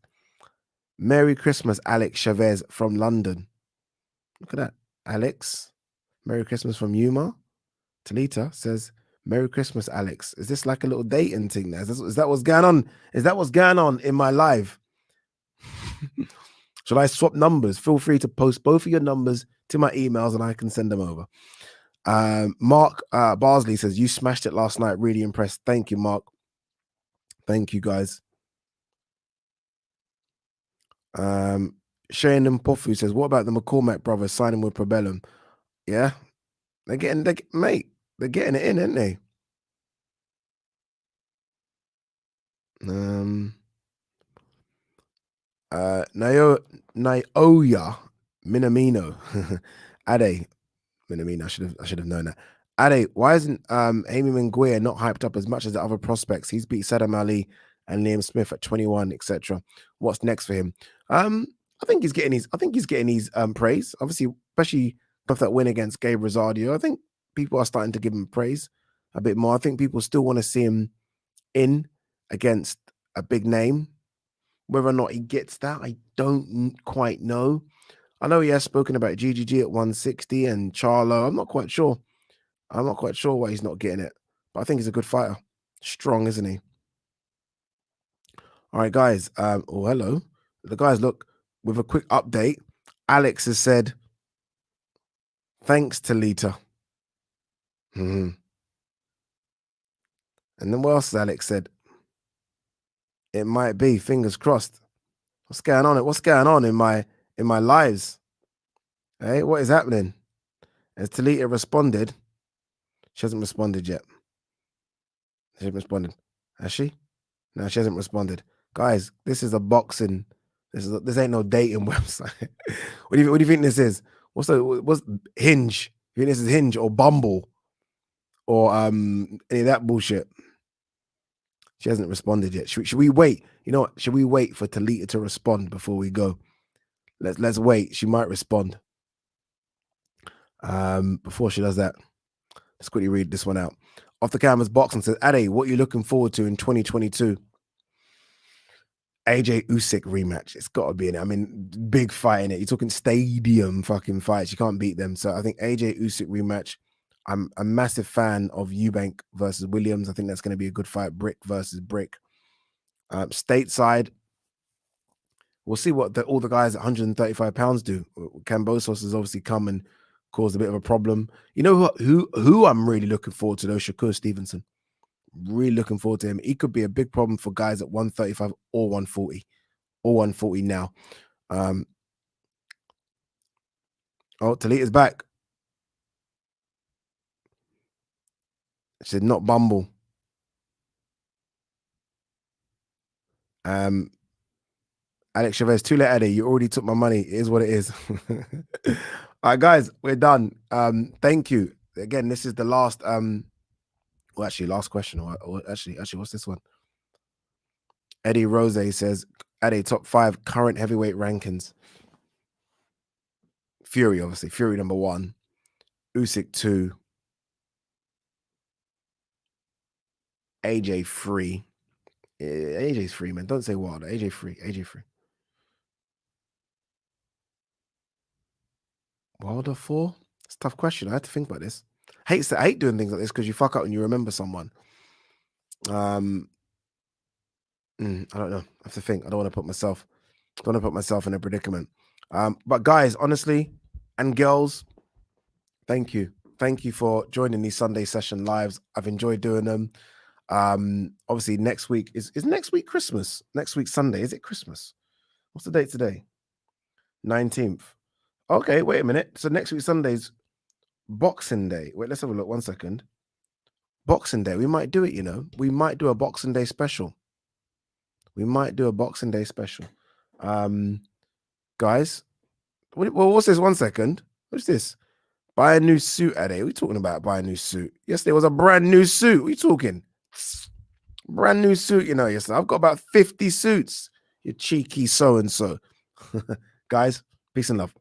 Merry Christmas, Alex Chavez from London. Look at that. Alex, Merry Christmas from Yuma. Talita says, Merry Christmas, Alex. Is this like a little dating thing now? Is that what's going on? Is that what's going on in my life? Should I swap numbers? Feel free to post both of your numbers to my emails and I can send them over. Mark Barsley says, you smashed it last night. Really impressed. Thank you, Mark. Thank you, guys. Shane and Pofu says, what about the McCormack brothers signing with Probellum? Yeah, they're getting it in, aren't they? Naoya Minamino. Ade Minamino. I should have known that. Ade, why isn't Amy Munguia not hyped up as much as the other prospects? He's beat Saddam Ali and Liam Smith at 21, etc. What's next for him? I think he's getting his praise. Obviously, especially with that win against Gabe Rosado. I think people are starting to give him praise a bit more. I think people still want to see him in against a big name. Whether or not he gets that, I don't quite know. I know he has spoken about GGG at 160 and Charlo. I'm not quite sure why he's not getting it. But I think he's a good fighter. Strong, isn't he? All right, guys. Hello. The guys, look, with a quick update, Alex has said, thanks, Talita. Mm-hmm. And then what else has Alex said? It might be, fingers crossed. What's going on? What's going on in my lives? Hey, what is happening? Has Talita responded? She hasn't responded yet. She hasn't responded. Has she? No, she hasn't responded. Guys, this is a boxing. This ain't no dating website. What do you think this is? What's Hinge? You think this is Hinge or Bumble or any of that bullshit? She hasn't responded yet. Should we wait? You know what? Should we wait for Talita to respond before we go? Let's wait. She might respond. Before she does that, let's quickly read this one out. Off the Cameras Boxing says, Ade, what are you looking forward to in 2022? AJ Usyk rematch. It's got to be in it. I mean, big fight in it. You're talking stadium fucking fights. You can't beat them. So I think AJ Usyk rematch. I'm a massive fan of Eubank versus Williams. I think that's going to be a good fight. Brick versus Brick. Stateside, we'll see what all the guys at 135 pounds do. Cambosos has obviously come and caused a bit of a problem. You know who I'm really looking forward to though? Shakur Stevenson. Really looking forward to him. He could be a big problem for guys at 135 or 140 or 140 now. Oh, Talita's back. She said not Bumble. Alex Chavez, too late, Eddie. You already took my money. It is what it is. All right, guys, we're done. Thank you. Again, this is the last well, actually, last question. Or actually, what's this one? Eddie Rose says, Eddie, top 5 current heavyweight rankings. Fury, obviously. Fury number 1. Usyk 2. AJ 3. AJ's 3, man. Don't say Wilder. AJ 3. AJ 3. Wilder 4? It's a tough question. I had to think about this. I hate doing things like this because you fuck up and you remember someone. I don't know. I have to think. I don't want to put myself in a predicament. But guys, honestly, and girls, thank you. Thank you for joining these Sunday session lives. I've enjoyed doing them. Obviously, next week is next week Christmas. Next week Sunday. Is it Christmas? What's the date today? 19th. Okay, wait a minute. So next week Sunday's Boxing Day. Wait, let's have a look. 1 second. Boxing Day. We might do it, you know. We might do a Boxing Day special. Guys, what's this? 1 second. What's this? Buy a new suit, Ade. What are we talking about? Buy a new suit. Yesterday was a brand new suit. What are you talking? Brand new suit, you know. Yesterday I've got about 50 suits. You cheeky so-and-so. Guys, peace and love.